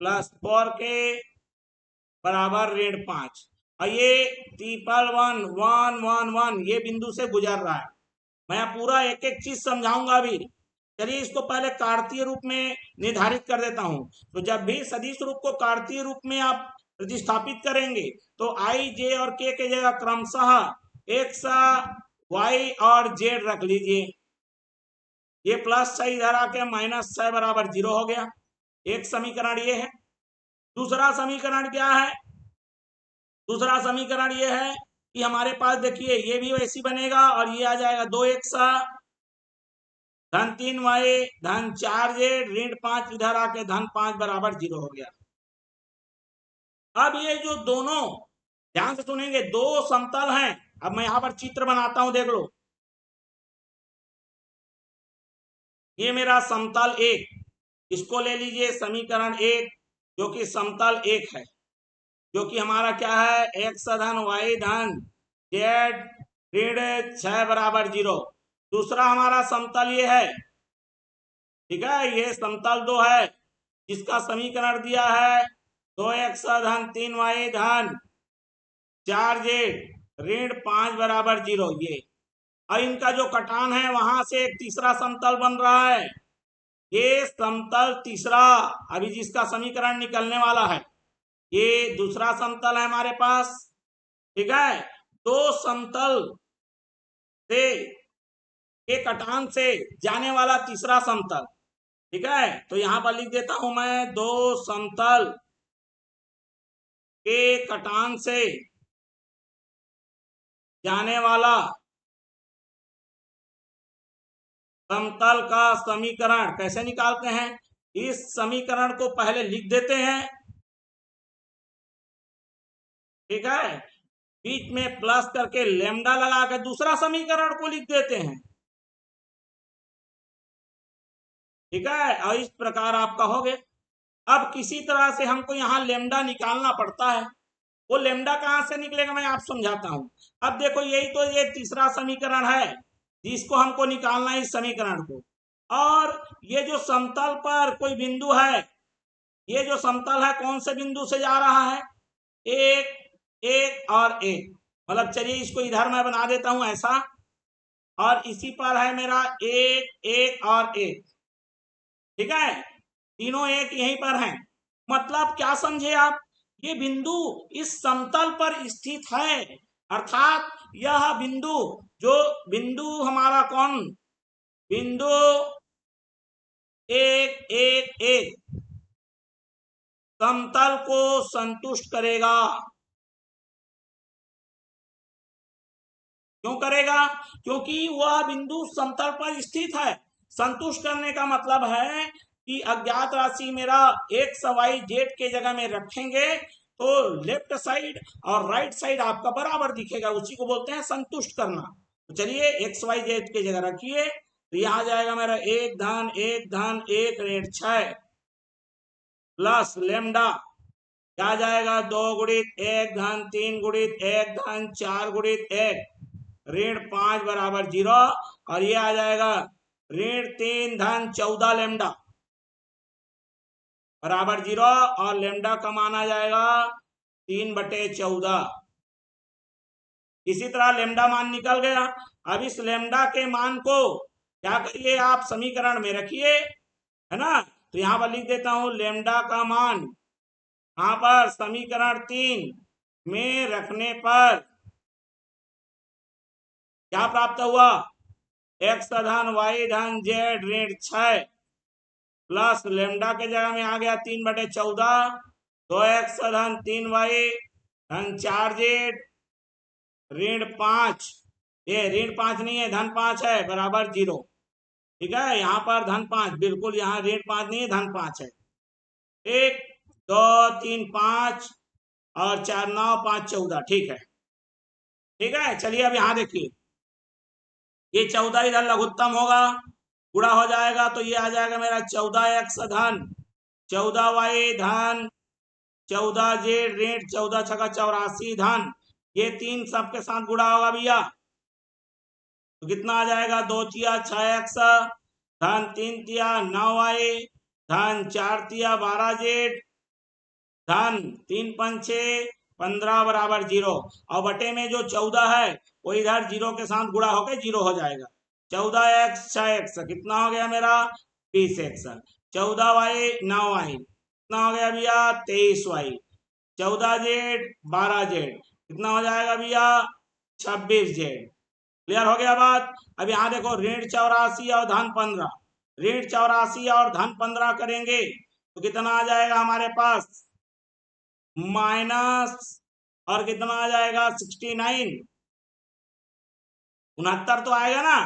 plus 4k बराबर ऋण 5। और ये ट्रिपल 1 1 1 1 ये बिंदु से गुजर रहा है। मैं पूरा एक एक चीज समझाऊंगा अभी। चलिए इसको पहले कार्तीय रूप में निर्धारित कर देता हूं। तो जब भी सदिश रूप को कार्तीय रूप में आप प्रतिस्थापित करेंगे तो आई जे और के जगह क्रमशः एक्स वाई और जेड रख लीजिए। ये प्लस 6 इधर आके माइनस 6 बराबर 0 हो गया। एक समीकरण ये है। दूसरा समीकरण क्या है? दूसरा समीकरण ये है कि हमारे पास देखिए ये भी वैसी बनेगा और ये आ जाएगा 2x धन 3y धन 4z ऋण 5 इधर आके धन 5 बराबर 0 हो गया। अब ये जो दोनों, ध्यान से सुनेंगे, दो समतल हैं। अब मैं यहां पर चित्र बनाता हूं, देख लो। ये मेरा समतल एक, इसको ले लीजिए समीकरण एक, जो कि समतल एक है, जो कि हमारा क्या है, एक्स धन वाई धन जेड ऋण 6 बराबर 0। दूसरा हमारा समतल ये है, ठीक है, ये समतल दो है जिसका समीकरण दिया है 2x धन 3y धन 4z ऋण 5 बराबर 0। ये और इनका जो कटान है वहां से एक तीसरा समतल बन रहा है। ये समतल तीसरा अभी जिसका समीकरण निकलने वाला है, ये दूसरा समतल है हमारे पास, ठीक है। दो समतल से के कटान से जाने वाला तीसरा समतल, ठीक है। तो यहां पर लिख देता हूं मैं, दो समतल के कटान से जाने वाला समतल का समीकरण कैसे निकालते हैं। इस समीकरण को पहले लिख देते हैं, ठीक है, बीच में प्लस करके लेमडा लगा के दूसरा समीकरण को लिख देते हैं, ठीक है। और इस प्रकार आप कहोगे। अब किसी तरह से हमको यहाँ लेमडा निकालना पड़ता है। वो लेमडा कहां से निकलेगा मैं आप समझाता हूं। अब देखो यही तो ये तीसरा समीकरण है जिसको हमको निकालना है, इस समीकरण को। और ये जो समतल पर कोई बिंदु है, ये जो समतल है कौन से बिंदु से जा रहा है, एक एक और एक, मतलब चलिए इसको इधर मैं बना देता हूं ऐसा, और इसी पर है मेरा एक एक और एक, ठीक है, तीनों एक यहीं पर हैं। मतलब क्या समझे आप, ये बिंदु इस समतल पर स्थित है, अर्थात यह बिंदु, जो बिंदु हमारा कौन, बिंदु एक एक एक समतल को संतुष्ट करेगा। क्यों करेगा? क्योंकि वह बिंदु समतल पर स्थित है। संतुष्ट करने का मतलब है कि अज्ञात राशि मेरा एक्स वाई जेड के जगह में रखेंगे तो लेफ्ट साइड और राइट साइड आपका बराबर दिखेगा, उसी को बोलते हैं संतुष्ट करना। तो चलिए एक्स वाई जेड की जगह रखिए, तो यहां जाएगा मेरा एक धन एक ऋण 6 प्लस लेमडा, क्या जाएगा 2 गुणित 1 धन 3 गुणित 1 धन 4 गुणित 1 ऋण 5 बराबर 0। और ये आ जाएगा ऋण 3 धन 14 लेमडा बराबर 0, और लेमडा का मान आ जाएगा 3/14। इसी तरह लेमडा मान निकल गया। अब इस लेमडा के मान को क्या करिए, आप समीकरण में रखिए, है ना। तो यहां पर लिख देता हूं लेमडा का मान, यहां पर समीकरण 3 में रखने पर क्या प्राप्त हुआ, एक्स धन वाई धन जेड ऋण 6 प्लस लेमडा के जगह में आ गया 3/14 2x धन 3y धन 4z ऋण 5, ये ऋण 5 नहीं है, धन 5 है, बराबर 0। ठीक है, यहाँ पर धन 5, बिल्कुल यहाँ ऋण 5 नहीं है, धन 5 है। ठीक, 2 3 5 और 4 9 5 14, ठीक है। ठीक है, चलिए अब यहाँ देखिए, ये 14 इधर लघुत्तम होगा, गुणा हो जाएगा तो ये आ जाएगा मेरा 14x धन 14y धन 14z ऋण 14 छका 84 धन, ये 3 सबके साथ गुणा होगा भैया, तो कितना आ जाएगा, 2 तिया 6x धन 3 तिया 9y धन 4 तिया 12z धन 3 पंचे 15 बराबर 0, और बटे में जो 14 है वो इधर 0 के साथ गुणा होकर 0 हो जाएगा। 14x 6x कितना हो गया मेरा 20x, 14y 9y कितना हो गया भैया 23y, 14z 12z कितना हो जाएगा भैया 26z। क्लियर हो गया बात। अब यहाँ देखो ऋण 84 और धन 15, ऋण 84 और धन 15 करेंगे तो कितना आ जाएगा हमारे पास माइनस, और कितना आ जाएगा 69, 69 तो आएगा ना,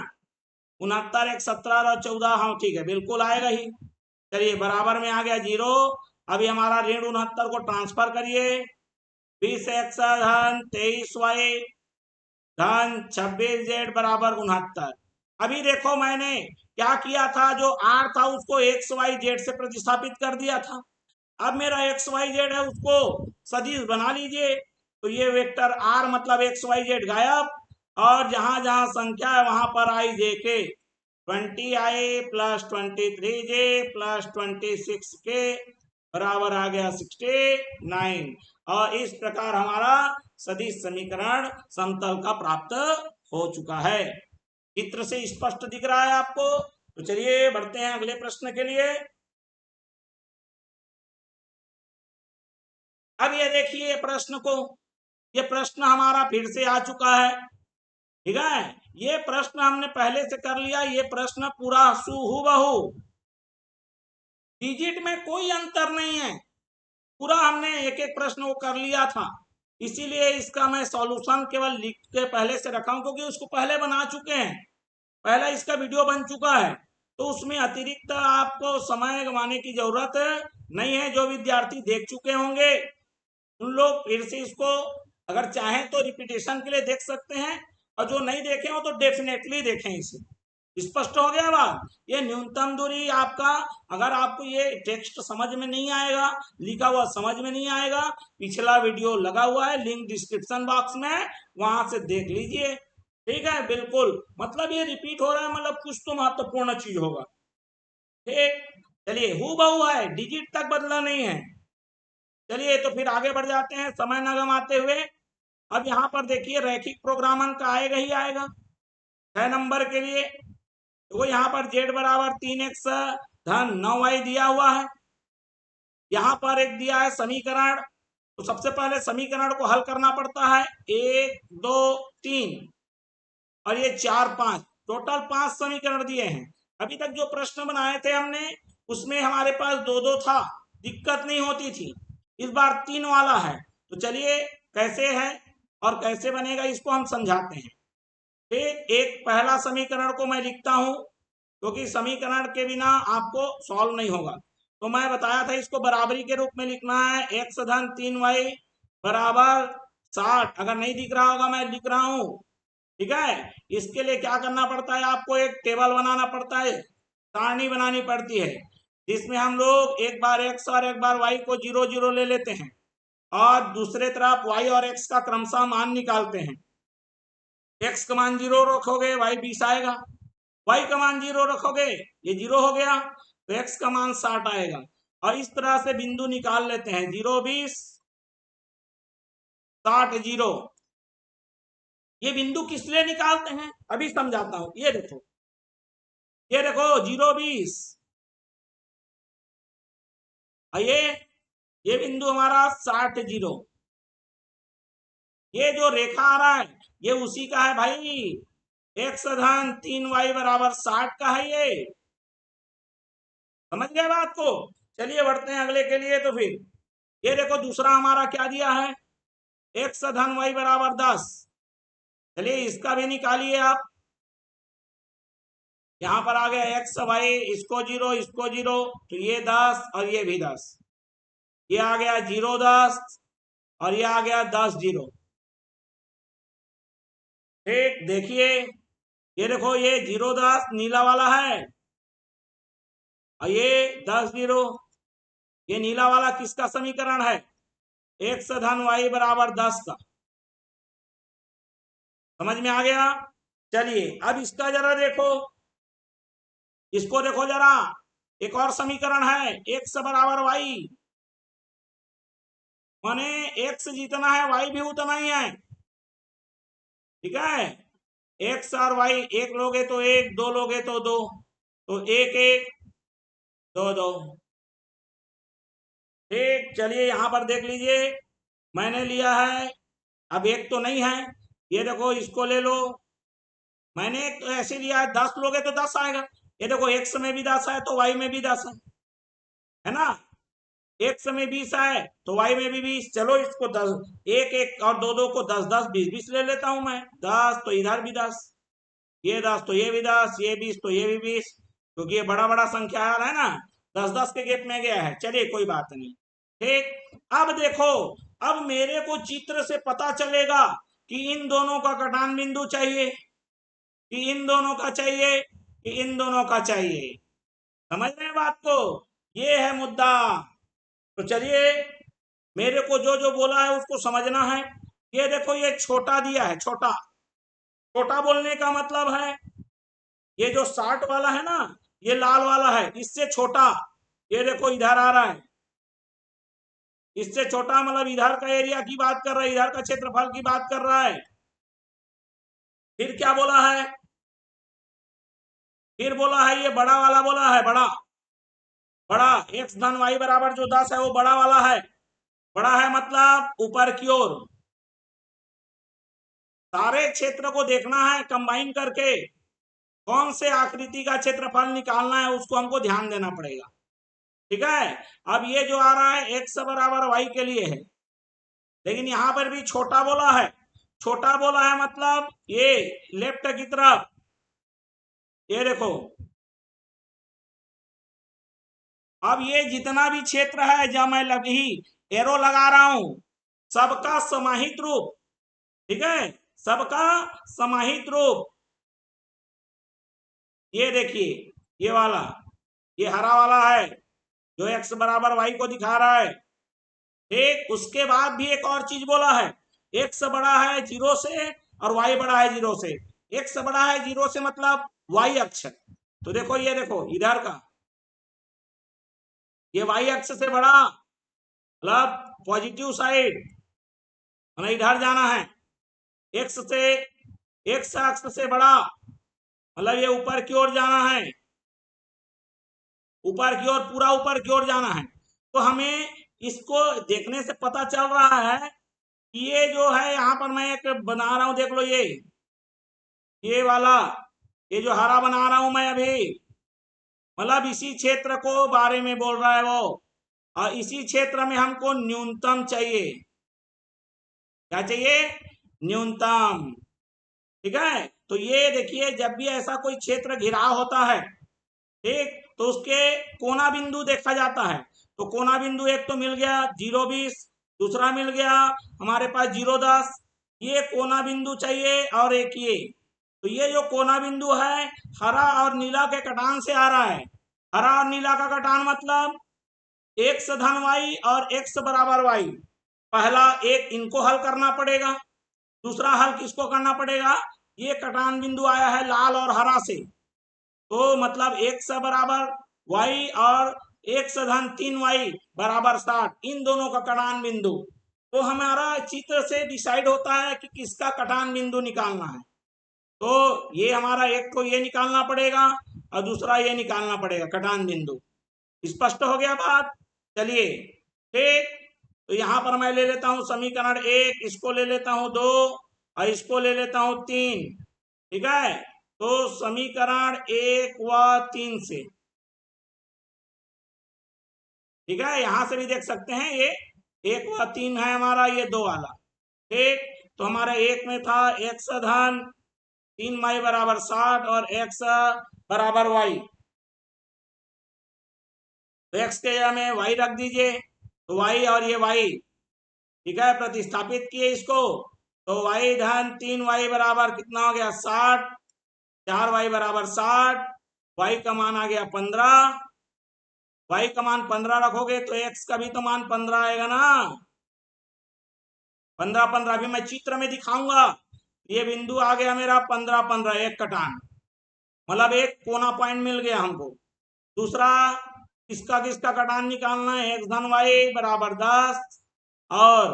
69 एक 17 और 14, हाँ ठीक है बिल्कुल आएगा ही। चलिए बराबर में आ गया 0। अभी हमारा ऋण 69 को ट्रांसफर करिए, 20x धन 23y धन 26z बराबर 69। अभी देखो मैंने क्या किया था, जो r था उसको xyz से प्रतिस्थापित कर दिया था। अब मेरा xyz है उसको सदिश बना लीजिए, तो ये वेक्टर r मतलब xyz गायब, और जहां जहां संख्या है वहां पर आई जे के 20i plus 23j plus 26k बराबर आ गया 69, और इस प्रकार हमारा सदिश समीकरण समतल का प्राप्त हो चुका है। चित्र से स्पष्ट दिख रहा है आपको? तो चलिए बढ़ते हैं अगले प्रश्न के लिए। अब ये देखिए प्रश्न को, ये प्रश्न हमारा फिर से आ चुका है। ठीक है, ये प्रश्न हमने पहले से कर लिया, ये प्रश्न पूरा हूबहू, डिजिट में कोई अंतर नहीं है, पूरा हमने एक एक प्रश्न को कर लिया था, इसीलिए इसका मैं सॉल्यूशन केवल लिख के पहले से रखा हूं, क्योंकि उसको पहले बना चुके हैं, पहला इसका वीडियो बन चुका है, तो उसमें अतिरिक्त आपको समय गंवाने की जरूरत नहीं है। जो विद्यार्थी देख चुके होंगे उन लोग फिर से इसको अगर चाहें तो रिपीटेशन के लिए देख सकते हैं, और जो नहीं देखे हो तो डेफिनेटली देखें इसे। स्पष्ट हो गया बात। ये न्यूनतम दूरी आपका, अगर आपको ये टेक्स्ट समझ में नहीं आएगा, लिखा हुआ समझ में नहीं आएगा, पिछला वीडियो लगा हुआ है, लिंक डिस्क्रिप्शन बॉक्स में, वहां से देख लीजिए। ठीक है, बिल्कुल, मतलब ये रिपीट हो रहा है, मतलब कुछ तो महत्वपूर्ण चीज होगा। ठीक, चलिए हूबहू है, डिजिट तक बदला नहीं है। चलिए तो फिर आगे बढ़ जाते हैं समय न गंवाते हुए। अब यहाँ पर देखिए रैखिक प्रोग्रामन का आएगा ही आएगा 6 नंबर के लिए, तो यहाँ पर z बराबर 3x धन 9y दिया हुआ है। यहाँ पर एक दिया है समीकरण, तो सबसे पहले समीकरण को हल करना पड़ता है, 1 2 3 और ये 4 5, टोटल 5 समीकरण दिए हैं। अभी तक जो प्रश्न बनाए थे हमने उसमें हमारे पास 2 2 था, दिक्कत नहीं होती थी, इस बार 3 वाला है। तो चलिए कैसे है और कैसे बनेगा इसको हम समझाते हैं। ठीक, एक पहला समीकरण को मैं लिखता हूं, क्योंकि समीकरण के बिना आपको सॉल्व नहीं होगा। तो मैं बताया था इसको बराबरी के रूप में लिखना है, x धन 3y बराबर 60। अगर नहीं दिख रहा होगा मैं लिख रहा हूं। ठीक है, इसके लिए क्या करना पड़ता है, आपको एक टेबल बनाना पड़ता है, सारणी बनानी पड़ती है, जिसमें हम लोग एक बार x और एक बार y को 0 0 ले लेते हैं, और दूसरे तरफ y और x का क्रमशः मान निकालते हैं। x का मान 0 रखोगे y 20 आएगा, y का मान 0 रखोगे ये 0 हो गया, तो x का मान 60 आएगा, और इस तरह से बिंदु निकाल लेते हैं 0 20 60 0। ये बिंदु किस लिए निकालते हैं अभी समझाता हूं। ये देखो 0 20, ये बिंदु हमारा 60 0, ये जो रेखा आ रहा है ये उसी का है भाई, x धन 3y बराबर 60 का है ये, समझ गए बात को। चलिए बढ़ते हैं अगले के लिए। तो फिर ये देखो दूसरा हमारा क्या दिया है, x धन y बराबर 10। चलिए इसका भी निकालिए आप। यहां पर आ गया x y, इसको 0 इसको 0, तो ये 10 और ये भी 10, ये आ गया 0 10 और ये आ गया 10 0। ठीक, देखिए ये देखो ये 0 10 नीला वाला है और ये 10 0, ये नीला वाला किसका समीकरण है, x धन y बराबर 10 का। समझ में आ गया। चलिए अब इसका जरा देखो, इसको देखो जरा, एक और समीकरण है x बराबर y, माने x जितना है y भी उतना ही है। ठीक है, x और y, एक लोगे तो एक, दो लोगे तो दो, तो एक एक दो दो। ठीक, चलिए यहां पर देख लीजिए, मैंने लिया है, अब एक तो नहीं है, ये देखो इसको ले लो, मैंने तो ऐसे लिया है, 10 लोगे तो 10 आएगा। ये देखो x में भी 10 है तो y में भी 10 है ना, x में 20 है तो y में भी 20। चलो इसको 10, एक एक और दो दो को 10 10 20 20 ले लेता हूं मैं, 10 तो इधर भी 10, ये 10 तो ये भी 10, ये 20 तो ये भी 20, क्योंकि ये बड़ा बड़ा संख्या है ना, 10 10 के गेप में गया है। चलिए कोई बात नहीं। ठीक, अब देखो, अब मेरे को चित्र से पता चलेगा कि इन दोनों का कटान बिंदु चाहिए, कि इन दोनों का चाहिए, कि इन दोनों का चाहिए। समझ रहे हैं बात को, ये है मुद्दा। तो चलिए मेरे को जो जो बोला है उसको समझना है। ये देखो ये छोटा दिया है, छोटा, छोटा बोलने का मतलब है ये जो 60 वाला है ना, ये लाल वाला है, इससे छोटा, ये देखो इधर आ रहा है, इससे छोटा मतलब इधर का एरिया की बात कर रहा है, इधर का क्षेत्रफल की बात कर रहा है। फिर क्या बोला है, फिर बोला है ये बड़ा वाला बोला है, बड़ा, बड़ा x धन y बराबर जो 10 है वो बड़ा वाला है। बड़ा है मतलब ऊपर की ओर, सारे क्षेत्र को देखना है कंबाइन करके, कौन से आकृति का क्षेत्रफल निकालना है उसको हमको ध्यान देना पड़ेगा। ठीक है, अब ये जो आ रहा है x बराबर y के लिए है, लेकिन यहां पर भी छोटा बोला है, छोटा बोला है मतलब ये लेफ्ट की तरफ, ये देखो, अब ये जितना भी क्षेत्र है जहां मैं लगी एरो लगा रहा हूं, सबका समाहित रूप, ठीक है, सबका समाहित रूप, ये देखिए ये वाला, ये हरा वाला है जो x बराबर y को दिखा रहा है। ठीक, उसके बाद भी एक और चीज बोला है, x बड़ा है 0 से और y बड़ा है 0 से। x बड़ा है 0 से मतलब y अक्ष, तो देखो ये देखो इधर का, ये y अक्ष से बड़ा मतलब पॉजिटिव साइड, हमें इधर जाना है, x से, x अक्ष से बड़ा मतलब ये ऊपर की ओर जाना है, ऊपर की ओर, पूरा ऊपर की ओर जाना है। तो हमें इसको देखने से पता चल रहा है कि ये जो है यहाँ पर मैं एक बना रहा हूं, देख लो ये वाला, ये जो हरा बना रहा हूं मैं अभी, मतलब इसी क्षेत्र को बारे में बोल रहा है वो, और इसी क्षेत्र में हमको न्यूनतम चाहिए, क्या चाहिए, न्यूनतम। ठीक है, तो ये देखिए जब भी ऐसा कोई क्षेत्र घिराव होता है, ठीक, तो उसके कोना बिंदु देखा जाता है। तो कोना बिंदु एक तो मिल गया 0 20, दूसरा मिल गया हमारे पास 0 10, ये कोना बिंदु चाहिए, और एक ये, तो ये जो कोना बिंदु है हरा और नीला के कटान से आ रहा है। हरा और नीला का कटान मतलब x धन y और x बराबर y, पहला एक इनको हल करना पड़ेगा, दूसरा हल किसको करना पड़ेगा, ये कटान बिंदु आया है लाल और हरा से, तो मतलब x बराबर y और x धन 3y बराबर 60, इन दोनों का कटान बिंदु। तो हमारा चित्र से डिसाइड होता है कि किसका कटान बिंदु निकालना है। तो ये हमारा एक को ये निकालना पड़ेगा और दूसरा ये निकालना पड़ेगा कटान बिंदु। स्पष्ट हो गया बात। चलिए ठीक, तो यहां पर मैं ले लेता हूं समीकरण 1, इसको ले लेता हूं 2 और इसको ले लेता हूं 3। ठीक है, तो समीकरण 1 व 3 से, ठीक है, यहां से भी देख सकते हैं ये एक व 3 है हमारा, ये 2 वाला। ठीक, तो हमारा एक में था x धन 3y बराबर 60 और x बराबर y, तो x के जगह में y रख दीजिए, तो y और ये y, ठीक है, प्रतिस्थापित किए इसको, तो y धन 3y बराबर कितना हो गया 60, 4y बराबर 60, y का मान आ गया 15, y का मान 15 रखोगे तो x का भी तो मान 15 आएगा ना, 15 15 अभी मैं चित्र में दिखाऊंगा। ये बिंदु आ गया मेरा 15 15, एक कटान, मतलब एक कोना पॉइंट मिल गया हमको। दूसरा किसका किसका कटान निकालना है, x धन y बराबर 10 और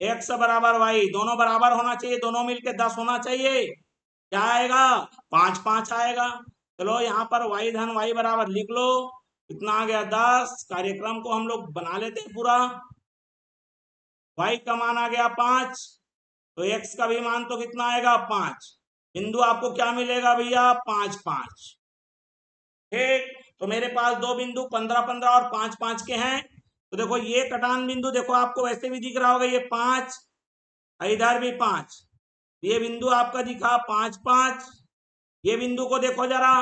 x बराबर y, दोनों बराबर होना चाहिए, दोनों मिलके 10 होना चाहिए। क्या आएगा, 5 5 आएगा। चलो यहाँ पर y धन y बराबर लिख लो, कितना आ गया 10। कार्यक्रम को हम लोग बना लेते हैं पूरा। y का मान आ गया 5, तो x का भी मान तो कितना आएगा 5। बिंदु आपको क्या मिलेगा भैया, 5 5। ठीक, तो मेरे पास दो बिंदु 15 15 और 5 5 के हैं। तो देखो ये कटान बिंदु देखो आपको वैसे भी दिख रहा होगा, ये 5, इधर भी 5, ये बिंदु आपका दिखा 5 5। ये बिंदु को देखो जरा,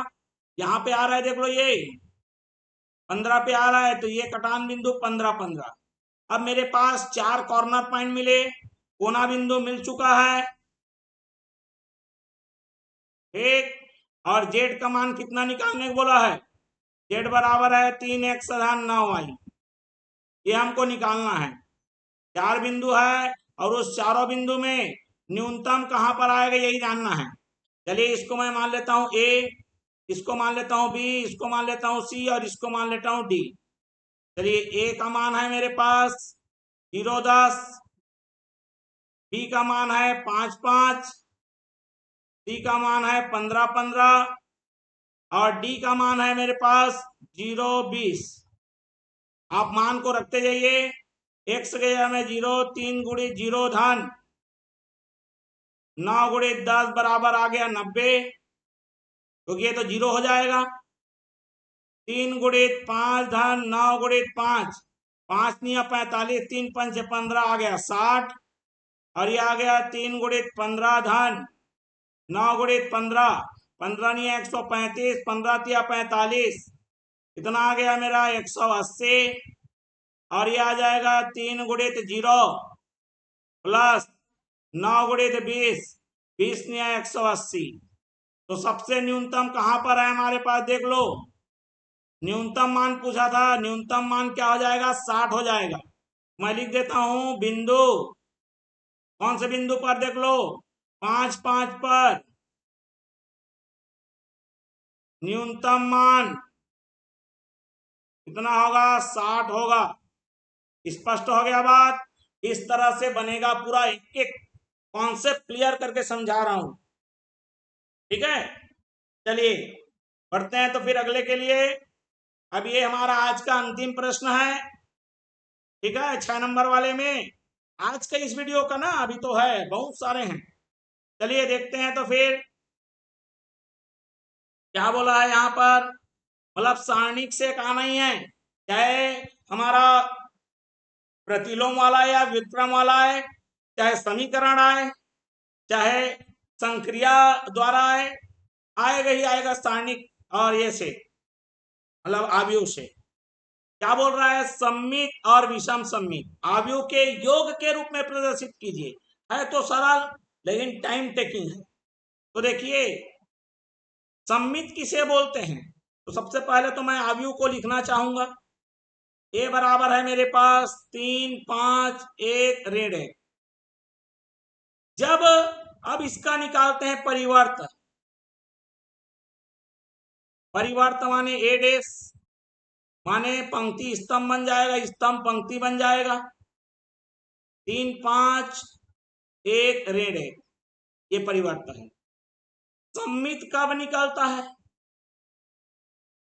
यहाँ पे आ रहा है, देख लो ये 15 पे आ रहा है, तो ये कटान बिंदु 15 15। अब मेरे पास 4 कॉर्नर पॉइंट मिले, कोना बिंदु मिल चुका है। ठीक, और जेड का मान कितना निकालने को बोला है, जेड बराबर है 3x धन 9y, ये हमको निकालना है। 4 बिंदु है और उस चारों बिंदु में न्यूनतम कहां पर आएगा यही जानना है। चलिए इसको मैं मान लेता हूं a, इसको मान लेता हूं b, इसको मान लेता हूं c और इसको मान लेता हूं d। चलिए a का मान है मेरे पास 0 10, b का मान है 5 5, c का मान है 15 15 और d का मान है मेरे पास 0 20। आप मान को रखते जाइए, x गया में 0, 3 गुणे 0 धन 9 गुणे 10 बराबर आ गया 90, क्योंकि ये तो 0 हो जाएगा। 3 गुणे 5 धन 9 गुणे 5, 5 नहीं 45, 3 5 15 आ गया 60, और ये आ गया 3 गुणे 15 धन 9 गुणे 15, 15 नहीं 135, 15 तिया 45, कितना आ गया मेरा 180, और ये आ जाएगा 3 गुणे 0 प्लस 9 गुणे 20, 20 नहीं 180। तो सबसे न्यूनतम कहां पर है हमारे पास, देख लो, न्यूनतम मान पूछा था, न्यूनतम मान क्या हो जाएगा 60 हो जाएगा। मैं लिख देता हूं बिंदु, कौन से बिंदु पर, देख लो 5 5 पर न्यूनतम मान कितना होगा 60 होगा। स्पष्ट हो गया बात, इस तरह से बनेगा पूरा, एक एक कॉन्सेप्ट क्लियर करके समझा रहा हूं। ठीक है, चलिए बढ़ते हैं तो फिर अगले के लिए। अब ये हमारा आज का अंतिम प्रश्न है, ठीक है, 6 नंबर वाले में। आज का इस वीडियो का ना अभी तो है, बहुत सारे हैं। चलिए देखते हैं तो फिर क्या बोला है यहाँ पर, मतलब सारणिक से काम नहीं है, चाहे हमारा प्रतिलोम वाला या व्युत्क्रम वाला है, चाहे समीकरण आए, चाहे संक्रिया द्वारा आए, आएगा ही आएगा सारणिक और ये से, मतलब आव्यूह से। क्या बोल रहा है, सम्मित और विषम सम्मित आव्यूह के योग के रूप में प्रदर्शित कीजिए। है तो सरल लेकिन टाइम टेकिंग है। तो देखिए सम्मित किसे बोलते हैं, तो सबसे पहले तो मैं आव्यूह को लिखना चाहूंगा। ए बराबर है मेरे पास 3 5 1 ऋण 1। जब अब इसका निकालते हैं परिवर्त, परिवर्त माने ए डेस, माने पंक्ति स्तंभ बन जाएगा, स्तंभ पंक्ति बन जाएगा। 3 5 1 ऋण 1, ये परिवर्तन है। सम्मित कब निकलता है,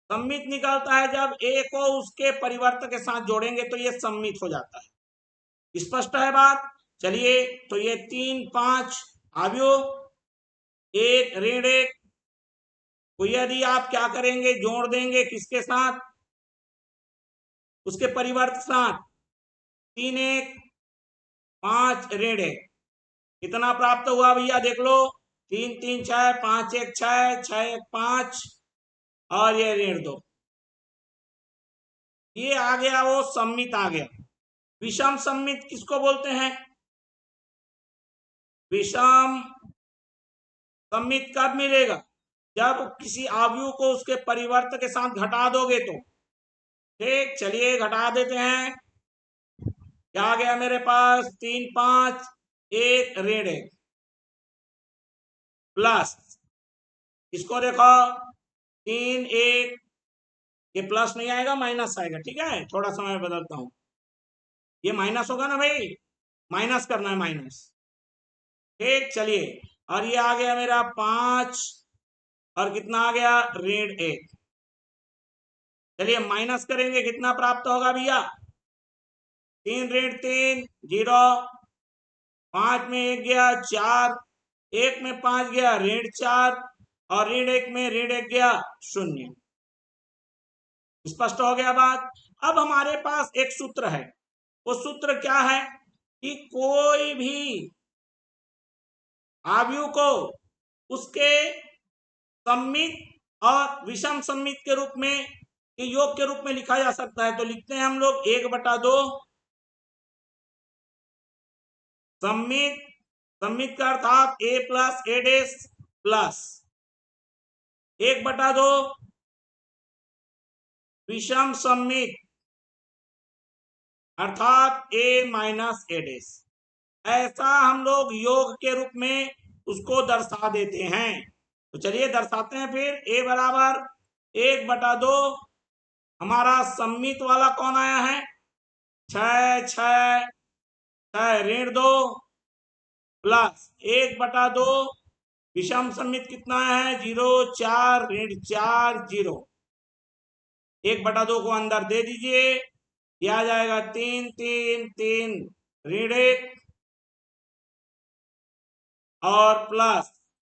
सम्मित निकलता है जब ए को उसके परिवर्त के साथ जोड़ेंगे तो ये सम्मित हो जाता है। स्पष्ट है बात। चलिए तो ये 3 5 आव्यूह, 1 ऋण 1 को यदि आप क्या करेंगे, जोड़ देंगे किसके साथ, उसके परिवर्त साथ, 3 1 5 ऋण 1, कितना प्राप्त हुआ भैया देख लो, 3 3 6, 5 1 6, 6 1 5 और ये ऋण 2, ये आ गया, वो सम्मित आ गया। विषम सम्मित किसको बोलते हैं? विषम सम्मित कब मिलेगा? जब किसी अवयव को उसके परिवर्त के साथ घटा दोगे तो। ठीक, चलिए घटा देते हैं। क्या आ गया मेरे पास? 3 5 1 ऋण 1 प्लस, इसको देखो 3 1, ये प्लस नहीं आएगा, माइनस आएगा। ठीक है, थोड़ा समय बदलता हूं, ये माइनस होगा ना भाई, माइनस करना है, माइनस। ठीक, चलिए, और ये आ गया मेरा 5 और कितना आ गया? ऋण 1। चलिए माइनस करेंगे, कितना प्राप्त होगा भैया? 3 ऋण 3 0, 5 में 1 गया 4, 1 में 5 गया ऋण 4 और ऋण 1 में ऋण 1 गया 0। स्पष्ट हो गया बात? अब हमारे पास एक सूत्र है, वो सूत्र क्या है कि कोई भी अवयव को उसके सम्मित और विषम सम्मित के रूप में, योग के रूप में लिखा जा सकता है। तो लिखते हैं हम लोग 1/2 सम्मित, सम्मित का अर्थात a plus a dash plus 1/2 विषम सम्मित अर्थात a माइनस a डैश। ऐसा हम लोग योग के रूप में उसको दर्शा देते हैं। तो चलिए दर्शाते हैं फिर। a बराबर 1/2, हमारा सम्मित वाला कौन आया है? 6 6 6 ऋण 2 प्लस 1/2 विषम सम्मित कितना है? 0 4 ऋण 4 0। 1/2 को अंदर दे दीजिए, ये आ जाएगा 3 3 3 ऋण 1 और प्लस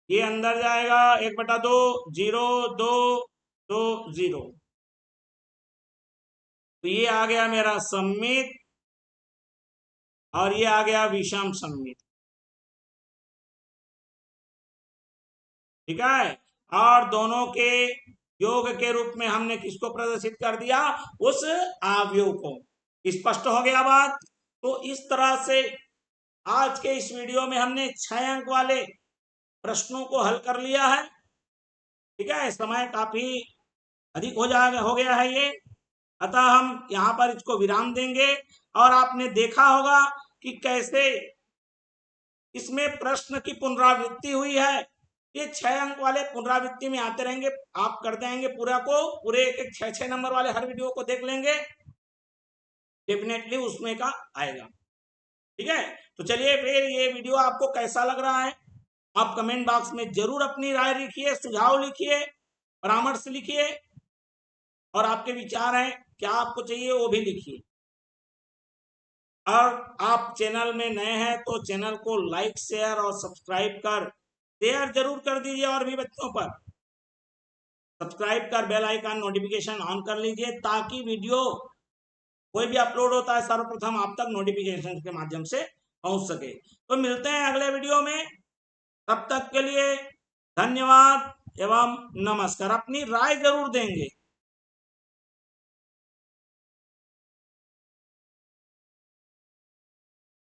ये अंदर जाएगा 1/2 0 2 2 0। तो ये आ गया मेरा सम्मित और ये आ गया विषम सम्मित। ठीक है, और दोनों के योग के रूप में हमने किसको प्रदर्शित कर दिया? उस अवयव को। स्पष्ट हो गया बात? तो इस तरह से आज के इस वीडियो में हमने 6 अंक वाले प्रश्नों को हल कर लिया है। ठीक है, समय काफी अधिक हो गया है ये, अतः हम यहाँ पर इसको विराम देंगे। और आपने देखा होगा कि कैसे इसमें प्रश्न की पुनरावृत्ति हुई है। ये 6 अंक वाले पुनरावृत्ति में आते रहेंगे, आप करते आएंगे पूरा को, पूरे एक 6 नंबर वाले हर वीडियो को देख लेंगे, डेफिनेटली उसमें का आएगा। ठीक है, तो चलिए फिर ये वीडियो आपको कैसा लग रहा है आप कमेंट बॉक्स में जरूर अपनी राय लिखिए, सुझाव लिखिए, परामर्श लिखिए, और आपके विचार हैं क्या आपको चाहिए वो भी लिखिए। और आप चैनल में नए हैं तो चैनल को लाइक शेयर और सब्सक्राइब कर शेयर जरूर कर दीजिए, और भी बच्चों पर सब्सक्राइब कर बेल आइकन नोटिफिकेशन ऑन कर लीजिए, ताकि वीडियो कोई भी अपलोड होता है सर्वप्रथम आप तक नोटिफिकेशन के माध्यम से पहुंच सके। तो मिलते हैं अगले वीडियो में, तब तक के लिए धन्यवाद एवं नमस्कार। अपनी राय जरूर देंगे।